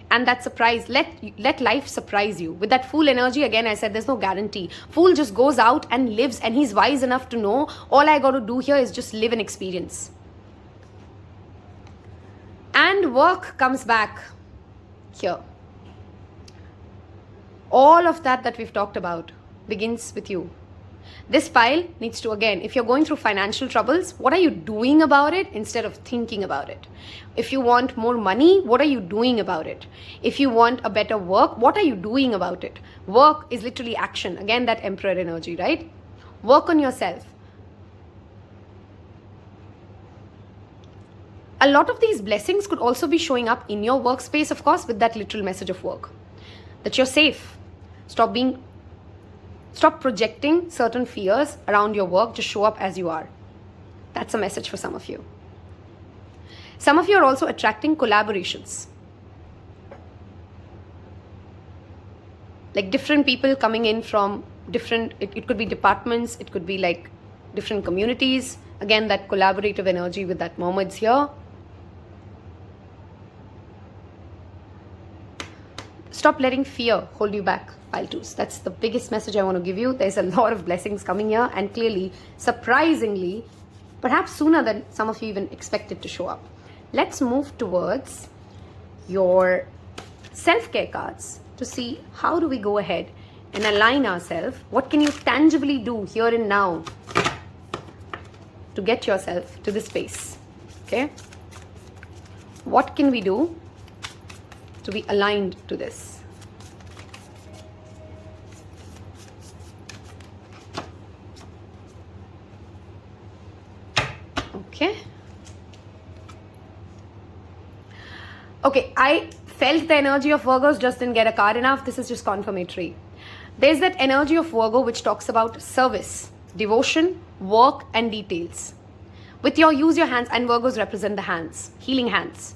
And that surprise, let life surprise you. With that Fool energy, again, I said there's no guarantee. Fool just goes out and lives, and he's wise enough to know all I got to do here is just live and experience. And work comes back here. All of that we've talked about begins with you. This pile needs to, again, if you're going through financial troubles, what are you doing about it instead of thinking about it? If you want more money, what are you doing about it? If you want a better work, what are you doing about it? Work is literally action. Again, that Emperor energy, right? Work on yourself. A lot of these blessings could also be showing up in your workspace, of course, with that literal message of work. That you're safe. Stop projecting certain fears around your work. Just show up as you are. That's a message for some of you. Some of you are also attracting collaborations. Like different people coming in from different, it could be departments, it could be like different communities. Again, that collaborative energy with that mermaids here. Stop letting fear hold you back, pile twos. That's the biggest message I want to give you. There's a lot of blessings coming here, and clearly, surprisingly, perhaps sooner than some of you even expected to show up. Let's move towards your self-care cards to see how do we go ahead and align ourselves. What can you tangibly do here and now to get yourself to this space? Okay? What can we do to be aligned to this? Okay, I felt the energy of Virgos, just didn't get a card enough. This is just confirmatory. There's that energy of Virgo which talks about service, devotion, work, and details. With your use your hands, and Virgos represent the hands, healing hands.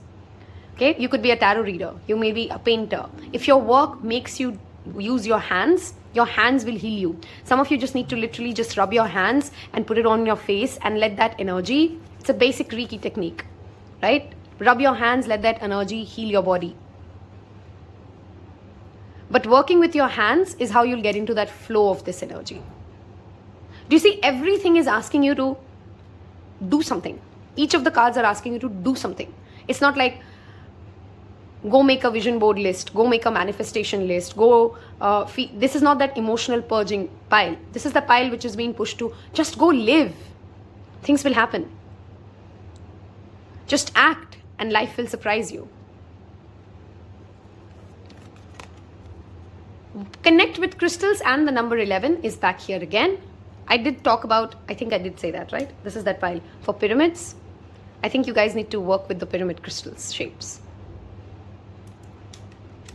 Okay, you could be a tarot reader, you may be a painter. If your work makes you use your hands will heal you. Some of you just need to literally just rub your hands and put it on your face and let that energy, it's a basic Reiki technique, right? Rub your hands, let that energy heal your body. But working with your hands is how you'll get into that flow of this energy. Do you see, everything is asking you to do something. Each of the cards are asking you to do something. It's not like, go make a vision board list, go make a manifestation list, this is not that emotional purging pile. This is the pile which is being pushed to just go live. Things will happen. Just act and life will surprise you. Connect with crystals, and the number 11 is back here again. I did talk about, I think I did say that, right? This is that pile. For pyramids, I think you guys need to work with the pyramid crystals shapes.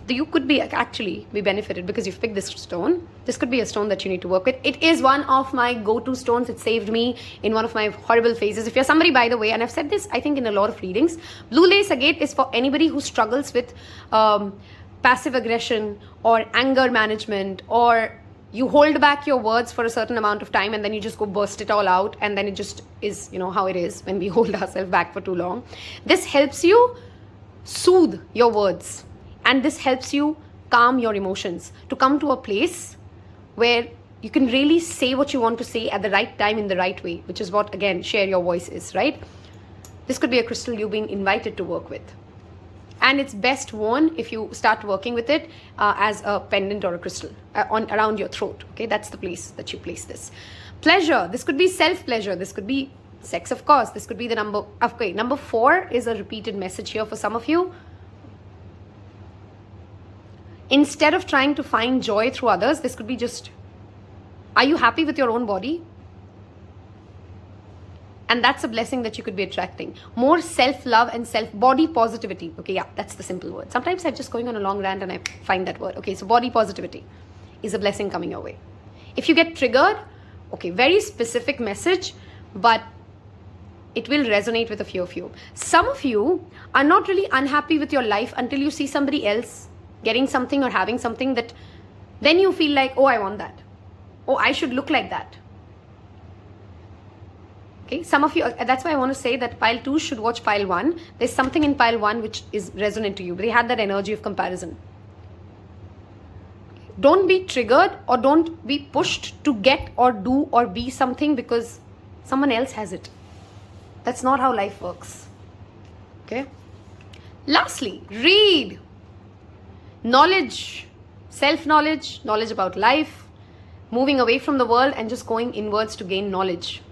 You could be actually be benefited because you've picked this stone. This could be a stone that you need to work with. It is one of my go-to stones. It saved me in one of my horrible phases. If you're somebody, by the way, and I've said this, I think in a lot of readings, blue lace agate is for anybody who struggles with passive aggression or anger management, or you hold back your words for a certain amount of time and then you just go burst it all out, and then it just is, you know how it is when we hold ourselves back for too long. This helps you soothe your words. And this helps you calm your emotions to come to a place where you can really say what you want to say at the right time in the right way, which is what, again, share your voice is, right? This could be a crystal you've been invited to work with. And it's best worn if you start working with it as a pendant or a crystal around your throat. Okay, that's the place that you place this. Pleasure. This could be self-pleasure. This could be sex, of course. This could be the number. Okay, number 4 is a repeated message here for some of you. Instead of trying to find joy through others, this could be just, are you happy with your own body? And that's a blessing that you could be attracting. More self-love and body positivity. Okay, yeah, that's the simple word. Sometimes I'm just going on a long rant and I find that word. Okay, so body positivity is a blessing coming your way. If you get triggered, okay, very specific message, but it will resonate with a few of you. Some of you are not really unhappy with your life until you see somebody else getting something or having something that then you feel like, oh, I want that. Oh, I should look like that. Okay, some of you, that's why I want to say that pile 2 should watch pile 1. There's something in pile 1 which is resonant to you. They had that energy of comparison. Don't be triggered or don't be pushed to get or do or be something because someone else has it. That's not how life works. Okay. Lastly, read. Knowledge, self-knowledge, knowledge about life, moving away from the world and just going inwards to gain knowledge.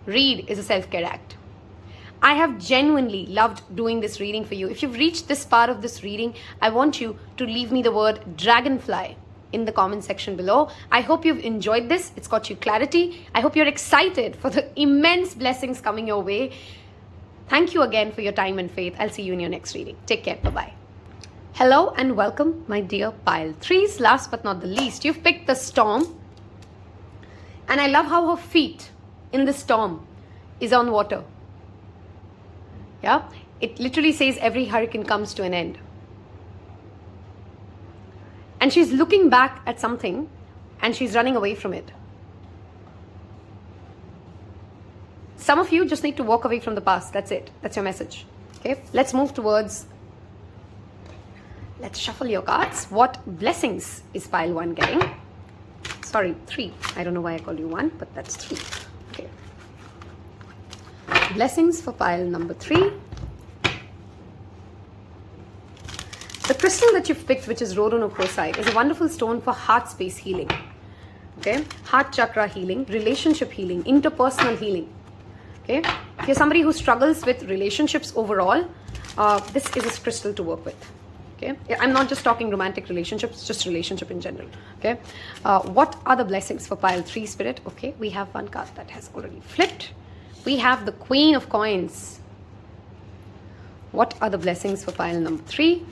Read is a self-care act. I have genuinely loved doing this reading for you. If you've reached this part of this reading, I want you to leave me the word dragonfly in the comment section below. I hope you've enjoyed this. It's got you clarity. I hope you're excited for the immense blessings coming your way. Thank you again for your time and faith. I'll see you in your next reading. Take care. Bye-bye. Hello and welcome, my dear pile 3s. Last but not the least, you've picked the storm. And I love how her feet in the storm is on water. Yeah, it literally says every hurricane comes to an end. And she's looking back at something and she's running away from it. Some of you just need to walk away from the past. That's it. That's your message. Okay, let's move towards, let's shuffle your cards. What blessings is pile 1 getting? Sorry, 3. I don't know why I called you 1, but that's 3. Okay. Blessings for pile number 3. The crystal that you've picked, which is rhodonochrosite, is a wonderful stone for heart space healing. Okay, heart chakra healing, relationship healing, interpersonal healing. Okay, if you're somebody who struggles with relationships overall, this is a crystal to work with. Okay, I'm not just talking romantic relationships, just relationship in general. Okay, what are the blessings for pile 3, Spirit? Okay, we have one card that has already flipped. We have the Queen of Coins. What are the blessings for pile number 3?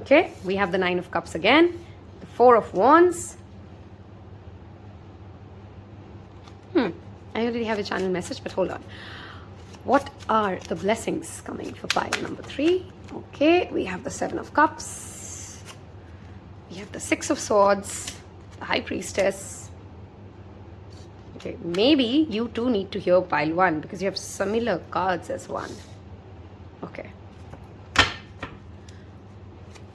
Okay, we have the 9 of Cups again, the 4 of Wands. I already have a channel message, but hold on. What are the blessings coming for pile number 3? Okay, we have the 7 of Cups. We have the Six of Swords, the High Priestess. Okay, maybe you too need to hear pile 1 because you have similar cards as 1. Okay.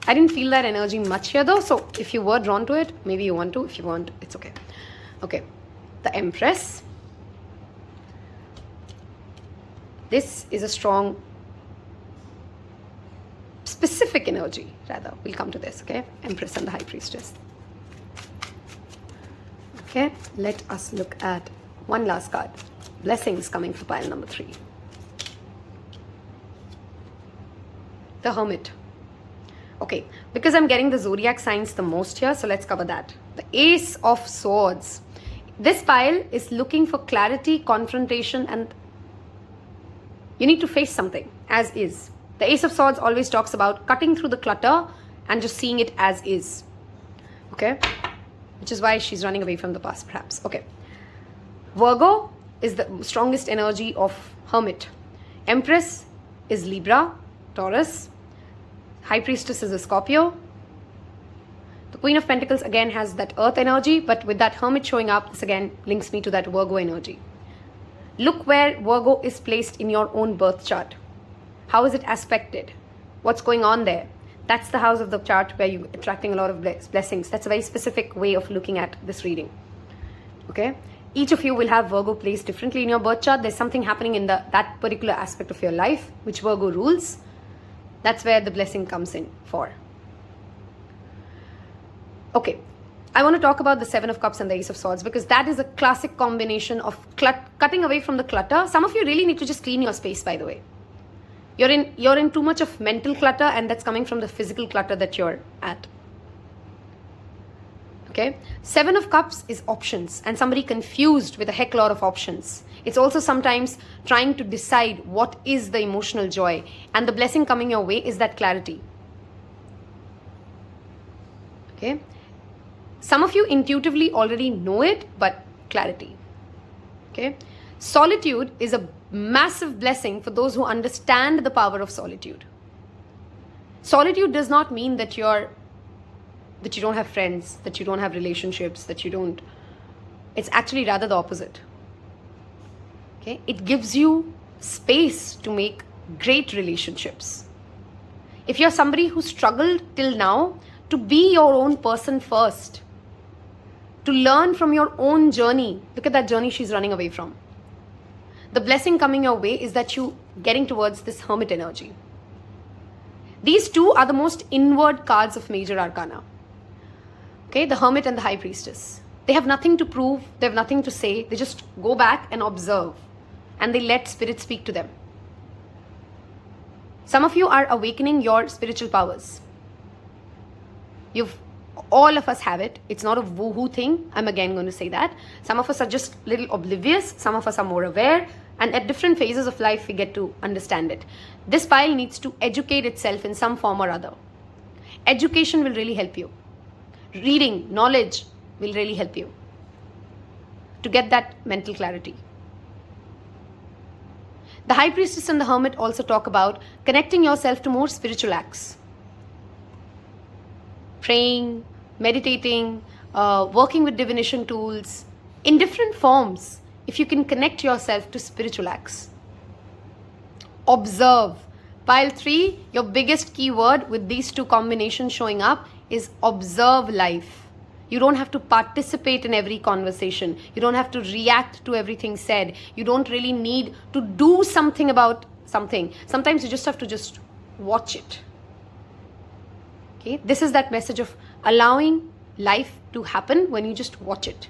I didn't feel that energy much here though, so if you were drawn to it, maybe you want to. If you want, it's okay. Okay, the Empress. This is a strong, specific energy, rather. We'll come to this, okay? Empress and the High Priestess. Okay, let us look at one last card. Blessings coming for pile number 3. The Hermit. Okay, because I'm getting the zodiac signs the most here, so let's cover that. The Ace of Swords. This pile is looking for clarity, confrontation, and you need to face something as is. The Ace of Swords always talks about cutting through the clutter and just seeing it as is. Okay, which is why she's running away from the past, perhaps. Okay, Virgo is the strongest energy of Hermit. Empress is Libra, Taurus. High Priestess is a Scorpio. The Queen of Pentacles again has that Earth energy, but with that Hermit showing up, this again links me to that Virgo energy. Look where Virgo is placed in your own birth chart. How is it aspected? What's going on there? That's the house of the chart where you're attracting a lot of blessings. That's a very specific way of looking at this reading. Okay? Each of you will have Virgo placed differently in your birth chart. There's something happening in that particular aspect of your life, which Virgo rules. That's where the blessing comes in for. Okay, I want to talk about the Seven of Cups and the Ace of Swords because that is a classic combination of cutting away from the clutter. Some of you really need to just clean your space, by the way. You're in too much of mental clutter, and that's coming from the physical clutter that you're at. Okay, Seven of Cups is options, and somebody confused with a heck lot of options. It's also sometimes trying to decide what is the emotional joy, and the blessing coming your way is that clarity. Okay, some of you intuitively already know it, but clarity. Okay, solitude is a massive blessing for those who understand the power of solitude. Solitude does not mean that you don't have friends, that you don't have relationships, that you don't. It's actually rather the opposite. Okay? It gives you space to make great relationships. If you're somebody who struggled till now, to be your own person first, to learn from your own journey. Look at that journey she's running away from. The blessing coming your way is that you getting towards this Hermit energy. These two are the most inward cards of major arcana. Okay, the Hermit and the High Priestess. They have nothing to prove, they have nothing to say, they just go back and observe. And they let spirit speak to them. Some of you are awakening your spiritual powers. All of us have it. It's not a woohoo thing. I'm again going to say that. Some of us are just a little oblivious. Some of us are more aware. And at different phases of life, we get to understand it. This pile needs to educate itself in some form or other. Education will really help you. Reading, knowledge will really help you to get that mental clarity. The High Priestess and the Hermit also talk about connecting yourself to more spiritual acts. Praying, meditating, working with divination tools in different forms. If you can connect yourself to spiritual acts. Observe. Pile 3, your biggest keyword with these two combinations showing up is observe life. You don't have to participate in every conversation. You don't have to react to everything said. You don't really need to do something about something. Sometimes you just have to just watch it. Okay? This is that message of allowing life to happen when you just watch it.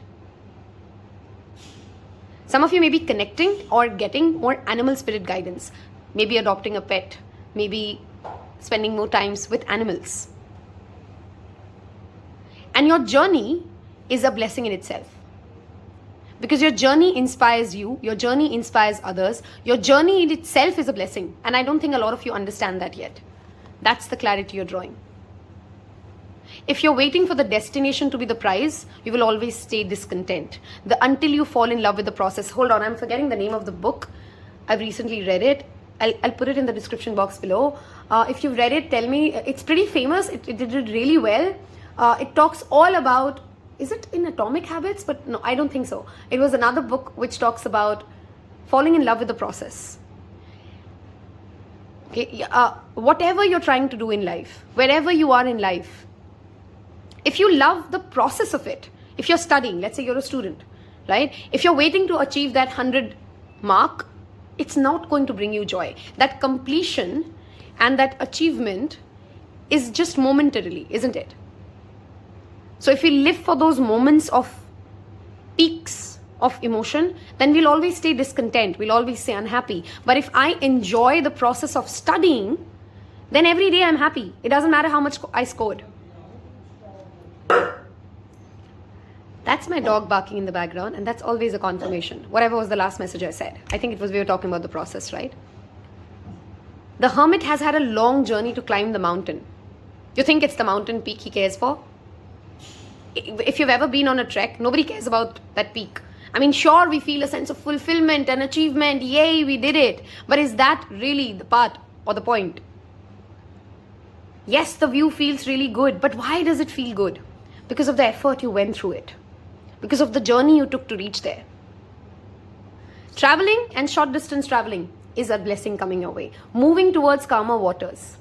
Some of you may be connecting or getting more animal spirit guidance. Maybe adopting a pet. Maybe spending more times with animals. And your journey is a blessing in itself. Because your journey inspires you, your journey inspires others, your journey in itself is a blessing. And I don't think a lot of you understand that yet. That's the clarity you're drawing. If you're waiting for the destination to be the prize, you will always stay discontent. Until you fall in love with the process. Hold on, I'm forgetting the name of the book. I've recently read it. I'll put it in the description box below. If you've read it, tell me. It's pretty famous. It did really well. It talks all about, is it in Atomic Habits? But no, I don't think so. It was another book which talks about falling in love with the process. Okay, whatever you're trying to do in life, wherever you are in life, if you love the process of it, if you're studying, let's say you're a student, right? If you're waiting to achieve that 100 mark, it's not going to bring you joy. That completion and that achievement is just momentarily, isn't it? So if we live for those moments of peaks of emotion, then we'll always stay discontent, we'll always stay unhappy. But if I enjoy the process of studying, then every day I'm happy. It doesn't matter how much I scored. That's my dog barking in the background, and that's always a confirmation. Whatever was the last message I said. I think it was we were talking about the process, right? The hermit has had a long journey to climb the mountain. You think it's the mountain peak he cares for? If you've ever been on a trek, nobody cares about that peak. I mean, sure, we feel a sense of fulfillment and achievement. Yay, we did it. But is that really the part or the point? Yes, the view feels really good, but why does it feel good? Because of the effort you went through it. Because of the journey you took to reach there. Traveling and short distance traveling is a blessing coming your way. Moving towards calmer waters.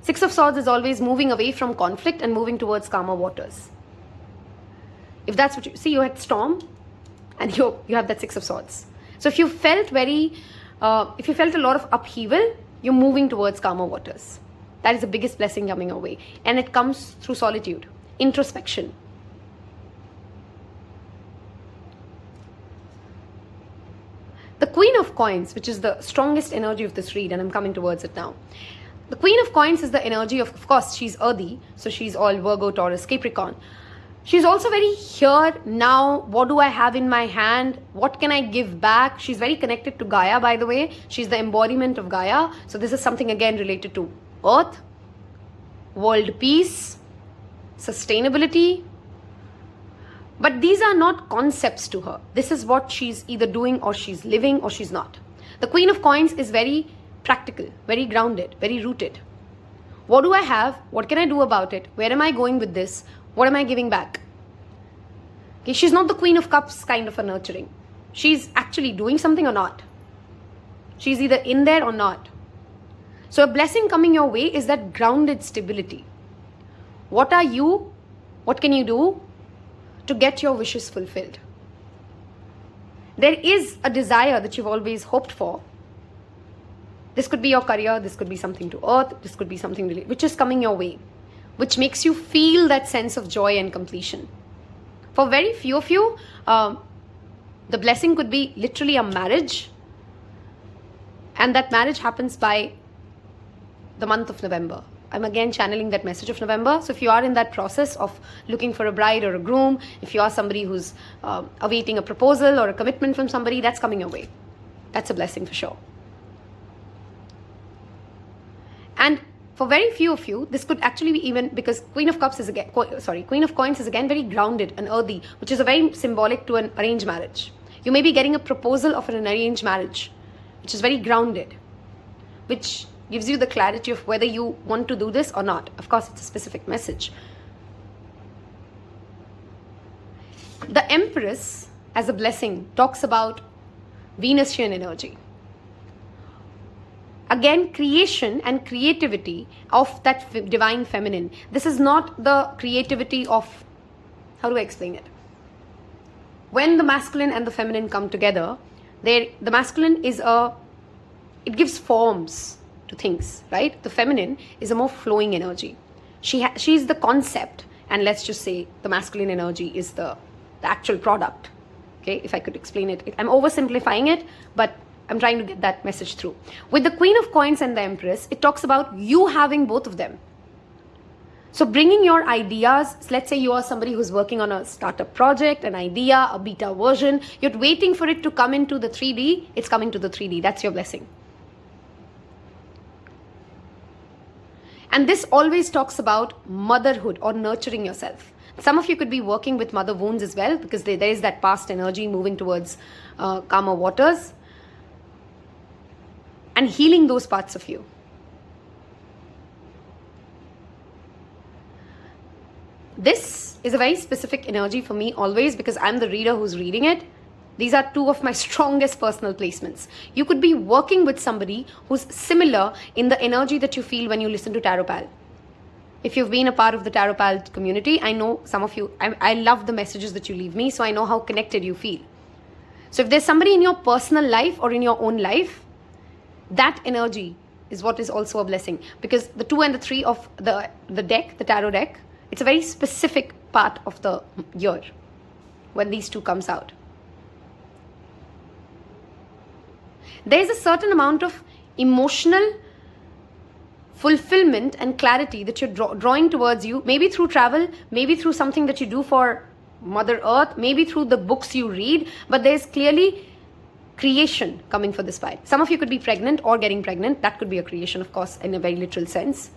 Six of Swords is always moving away from conflict and moving towards calmer waters. If that's what you see, you had storm and you have that Six of Swords. So if you felt a lot of upheaval, you're moving towards calmer waters. That is the biggest blessing coming your way. And it comes through solitude, introspection. The Queen of Coins, which is the strongest energy of this read, and I'm coming towards it now. The Queen of Coins is the energy of course, she's earthy, so she's all Virgo, Taurus, Capricorn. She's also very here, now, what do I have in my hand? What can I give back? She's very connected to Gaia, by the way. She's the embodiment of Gaia. So this is something again related to Earth, world peace, sustainability. But these are not concepts to her. This is what she's either doing or she's living or she's not. The Queen of Coins is very practical, very grounded, very rooted. What do I have? What can I do about it? Where am I going with this? What am I giving back? Okay, she's not the Queen of Cups kind of a nurturing. She's actually doing something or not. She's either in there or not. So a blessing coming your way is that grounded stability. What are you? What can you do to get your wishes fulfilled? There is a desire that you've always hoped for. This could be your career, this could be something to earth, this could be something really, which is coming your way, which makes you feel that sense of joy and completion. For very few of you, the blessing could be literally a marriage, and that marriage happens by the month of November. I'm again channeling that message of November. So if you are in that process of looking for a bride or a groom, if you are somebody who's awaiting a proposal or a commitment from somebody, that's coming your way. That's a blessing for sure. And for very few of you, this could actually be even because Queen of Coins is again very grounded and earthy, which is a very symbolic to an arranged marriage. You may be getting a proposal of an arranged marriage, which is very grounded, which gives you the clarity of whether you want to do this or not. Of course, it's a specific message. The Empress, as a blessing, talks about Venusian energy. Again, creation and creativity of that divine feminine. This is not the creativity of, how do I explain it? When the masculine and the feminine come together, the masculine is it gives forms to things, right? The feminine is a more flowing energy. She's the concept, and let's just say the masculine energy is the actual product. Okay, if I could explain it. I'm oversimplifying it, but I'm trying to get that message through. With the Queen of Coins and the Empress, it talks about you having both of them. So bringing your ideas, let's say you are somebody who's working on a startup project, an idea, a beta version, you're waiting for it to come into the 3D, it's coming to the 3D. That's your blessing. And this always talks about motherhood or nurturing yourself. Some of you could be working with mother wounds as well, because there is that past energy moving towards calmer waters and healing those parts of you. This is a very specific energy for me always because I'm the reader who's reading it. These are two of my strongest personal placements. You could be working with somebody who's similar in the energy that you feel when you listen to Taropal. If you've been a part of the Taropal community, I know some of you, I love the messages that you leave me, so I know how connected you feel. So if there's somebody in your personal life or in your own life, that energy is what is also a blessing. Because the 2 and the 3 of the deck, the tarot deck, it's a very specific part of the year when these two comes out. There's a certain amount of emotional fulfillment and clarity that you're drawing towards you, maybe through travel, maybe through something that you do for Mother Earth, maybe through the books you read, but there's clearly creation coming for this pile. Some of you could be pregnant or getting pregnant. That could be a creation, of course, in a very literal sense.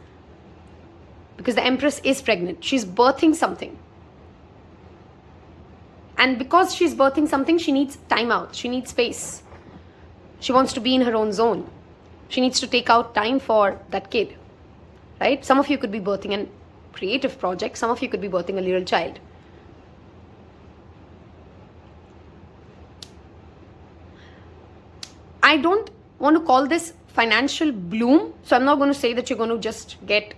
Because the Empress is pregnant. She's birthing something. And because she's birthing something, she needs time out. She needs space. She wants to be in her own zone. She needs to take out time for that kid, right? Some of you could be birthing a creative project. Some of you could be birthing a little child. I don't want to call this financial bloom. So I'm not going to say that you're going to just get,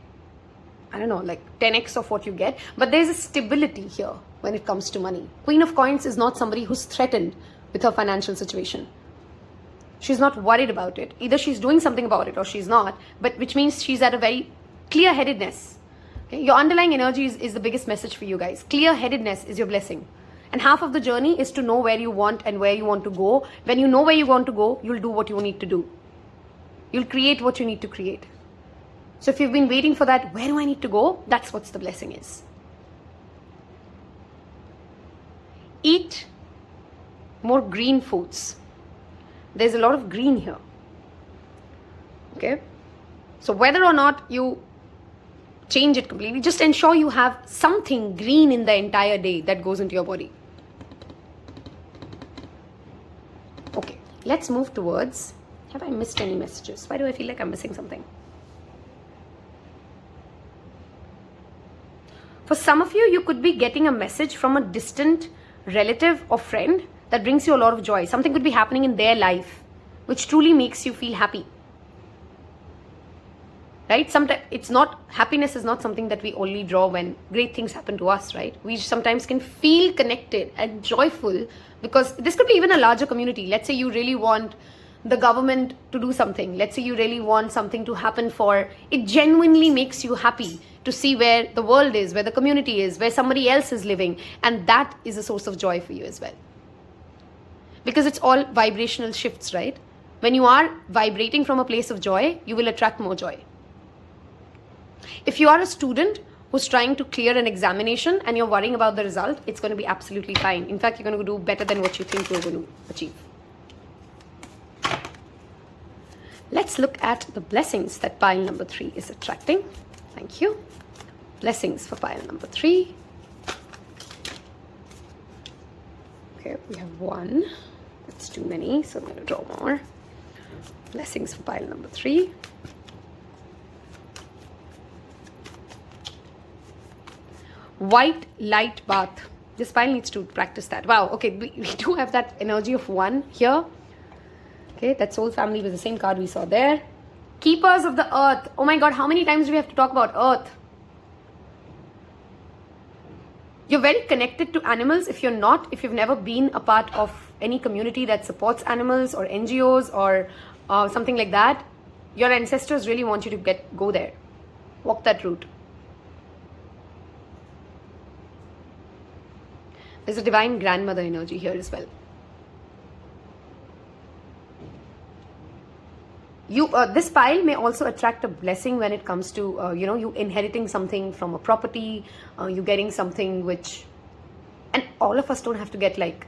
I don't know, like 10x of what you get. But there's a stability here when it comes to money. Queen of Coins is not somebody who's threatened with her financial situation. She's not worried about it. Either she's doing something about it or she's not, but which means she's at a very clear-headedness. Okay? Your underlying energy is the biggest message for you guys. Clear-headedness is your blessing. And half of the journey is to know where you want and where you want to go. When you know where you want to go, you'll do what you need to do. You'll create what you need to create. So if you've been waiting for that, where do I need to go? That's what the blessing is. Eat more green foods. There's a lot of green here. Okay? So whether or not you change it completely, just ensure you have something green in the entire day that goes into your body. Okay, let's move towards, have I missed any messages? Why do I feel like I'm missing something? For some of you, you could be getting a message from a distant relative or friend that brings you a lot of joy. Something could be happening in their life which truly makes you feel happy. Right? Sometimes it's not, happiness is not something that we only draw when great things happen to us, right? We sometimes can feel connected and joyful because this could be even a larger community. Let's say you really want the government to do something. Let's say you really want something to happen for, it genuinely makes you happy to see where the world is, where the community is, where somebody else is living. And that is a source of joy for you as well. Because it's all vibrational shifts, right? When you are vibrating from a place of joy, you will attract more joy. If you are a student who's trying to clear an examination and you're worrying about the result, it's going to be absolutely fine. In fact, you're going to do better than what you think you're going to achieve. Let's look at the blessings that pile number 3 is attracting. Thank you. Blessings for pile number 3. Okay, we have 1. That's too many, so I'm going to draw more. Blessings for pile number 3. White light bath. This pile needs to practice that. Wow, okay, we do have that energy of 1 here. Okay, that soul family was the same card we saw there. Keepers of the earth. Oh my God, how many times do we have to talk about earth? You're very connected to animals. If you're not, if you've never been a part of any community that supports animals or NGOs or something like that, your ancestors really want you to go there. Walk that route. There's a divine grandmother energy here as well. This pile may also attract a blessing when it comes to, you inheriting something from a property, you getting something which, and all of us don't have to get like,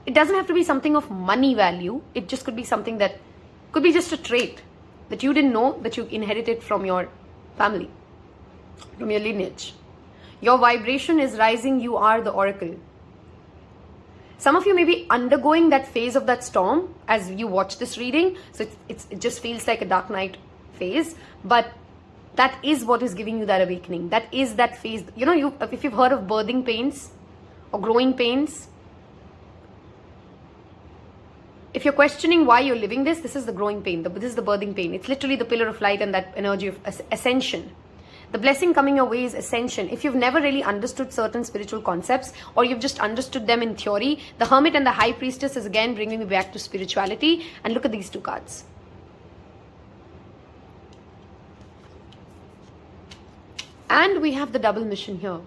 it doesn't have to be something of money value. It just could be something that could be just a trait that you didn't know that you inherited from your family, from your lineage. Your vibration is rising, you are the oracle. Some of you may be undergoing that phase of that storm as you watch this reading. So it just feels like a dark night phase. But That is what is giving you that awakening. That is that phase. You know, if you've heard of birthing pains or growing pains, if you're questioning why you're living this is the growing pain. This is the birthing pain. It's literally the pillar of light and that energy of ascension. The blessing coming your way is ascension. If you've never really understood certain spiritual concepts, or you've just understood them in theory, the Hermit and the High Priestess is again bringing me back to spirituality. And look at these two cards. And we have the double mission here.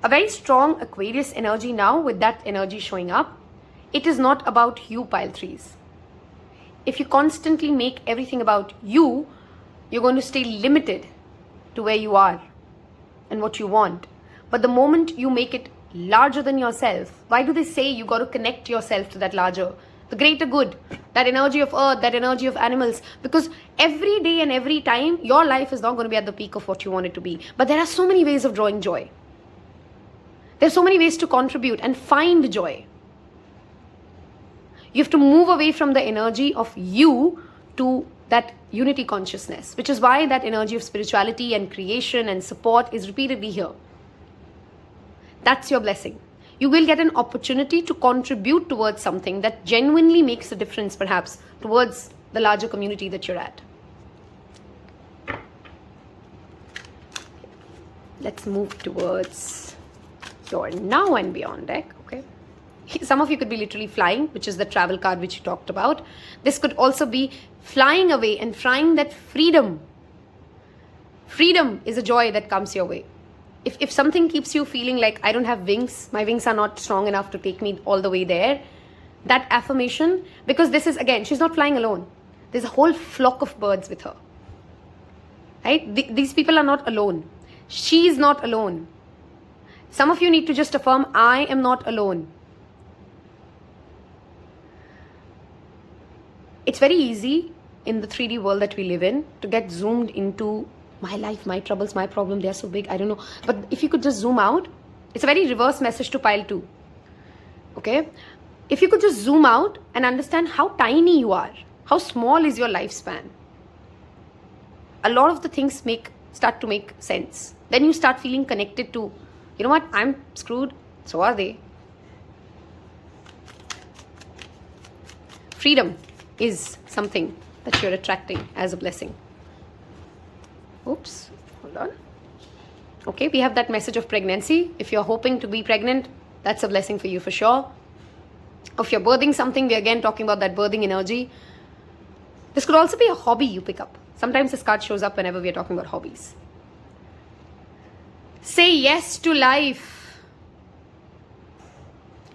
A very strong Aquarius energy now, with that energy showing up. It is not about you, pile threes. If you constantly make everything about you, you're going to stay limited to where you are and what you want. But the moment you make it larger than yourself, why do they say you got to connect yourself to that larger, the greater good, that energy of earth, that energy of animals? Because every day and every time, your life is not going to be at the peak of what you want it to be. But there are so many ways of drawing joy. There's so many ways to contribute and find joy. You have to move away from the energy of you to that unity consciousness, which is why that energy of spirituality and creation and support is repeatedly here. That's your blessing. You will get an opportunity to contribute towards something that genuinely makes a difference, perhaps, towards the larger community that you're at. Let's move towards your now and beyond deck. Okay. Some of you could be literally flying, which is the travel card which you talked about. This could also be flying away and flying that freedom. Freedom is a joy that comes your way. If something keeps you feeling like, I don't have wings, my wings are not strong enough to take me all the way there, that affirmation, because this is, again, she's not flying alone. There's a whole flock of birds with her. Right? These people are not alone. She is not alone. Some of you need to just affirm, I am not alone. It's very easy in the 3D world that we live in to get zoomed into my life, my troubles, my problem, they are so big, I don't know. But if you could just zoom out, it's a very reverse message to pile 2. Okay? If you could just zoom out and understand how tiny you are, how small is your lifespan, a lot of the things start to make sense. Then you start feeling connected to, you know what, I'm screwed, so are they. Freedom is something that you're attracting as a blessing. Oops, hold on. Okay, we have that message of pregnancy. If you're hoping to be pregnant, that's a blessing for you for sure. If you're birthing something, we're again talking about that birthing energy. This could also be a hobby you pick up. Sometimes this card shows up whenever we're talking about hobbies. Say yes to life.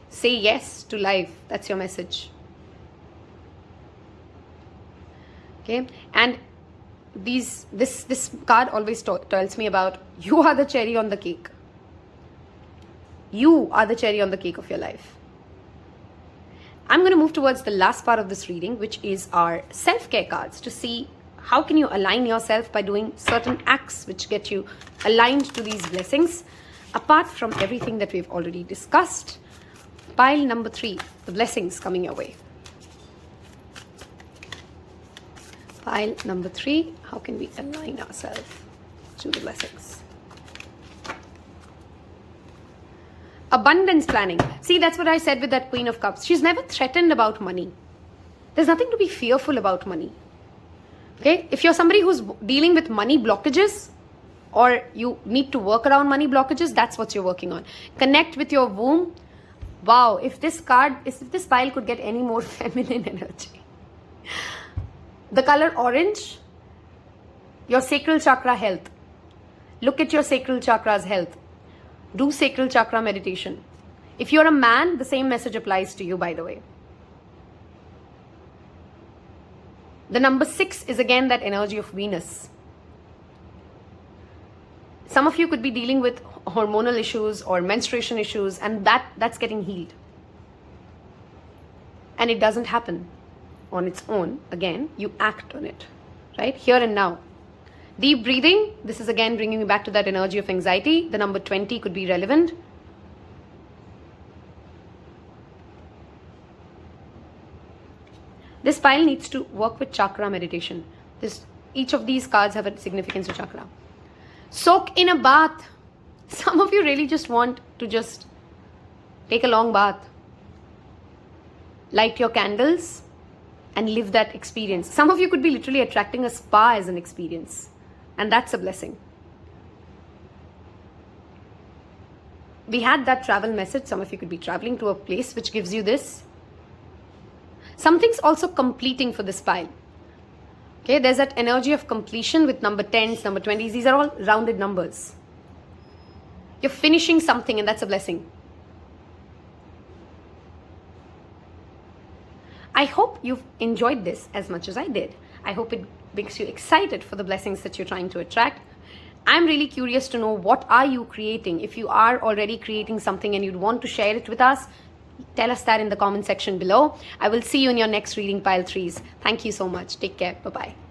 Say yes to life. That's your message. Okay, and this card always tells me about you are the cherry on the cake. You are the cherry on the cake of your life. I'm going to move towards the last part of this reading, which is our self-care cards, to see how can you align yourself by doing certain acts which get you aligned to these blessings, apart from everything that we've already discussed. Pile number 3, the blessings coming your way. Pile number 3, how can we align ourselves to the blessings? Abundance planning. See, that's what I said with that Queen of Cups. She's never threatened about money. There's nothing to be fearful about money. Okay? If you're somebody who's dealing with money blockages, or you need to work around money blockages, that's what you're working on. Connect with your womb. Wow, if this pile could get any more feminine energy. The color orange, your sacral chakra health. Look at your sacral chakra's health. Do sacral chakra meditation. If you're a man, the same message applies to you, by the way. The number 6 is again that energy of Venus. Some of you could be dealing with hormonal issues or menstruation issues, and that's getting healed. And it doesn't happen on its own. Again, you act on it, right? Here and now. Deep breathing. This is again bringing me back to that energy of anxiety. The number 20 could be relevant. This pile needs to work with chakra meditation. Each of these cards have a significance to chakra. Soak in a bath. Some of you really just want to just take a long bath. Light your candles and live that experience. Some of you could be literally attracting a spa as an experience. And that's a blessing. We had that travel message. Some of you could be traveling to a place which gives you this. Something's also completing for this pile. Okay, there's that energy of completion with number 10s, number 20s. These are all rounded numbers. You're finishing something, and that's a blessing. I hope you've enjoyed this as much as I did. I hope it makes you excited for the blessings that you're trying to attract. I'm really curious to know, what are you creating? If you are already creating something and you'd want to share it with us, tell us that in the comment section below. I will see you in your next reading, pile 3s. Thank you so much. Take care. Bye-bye.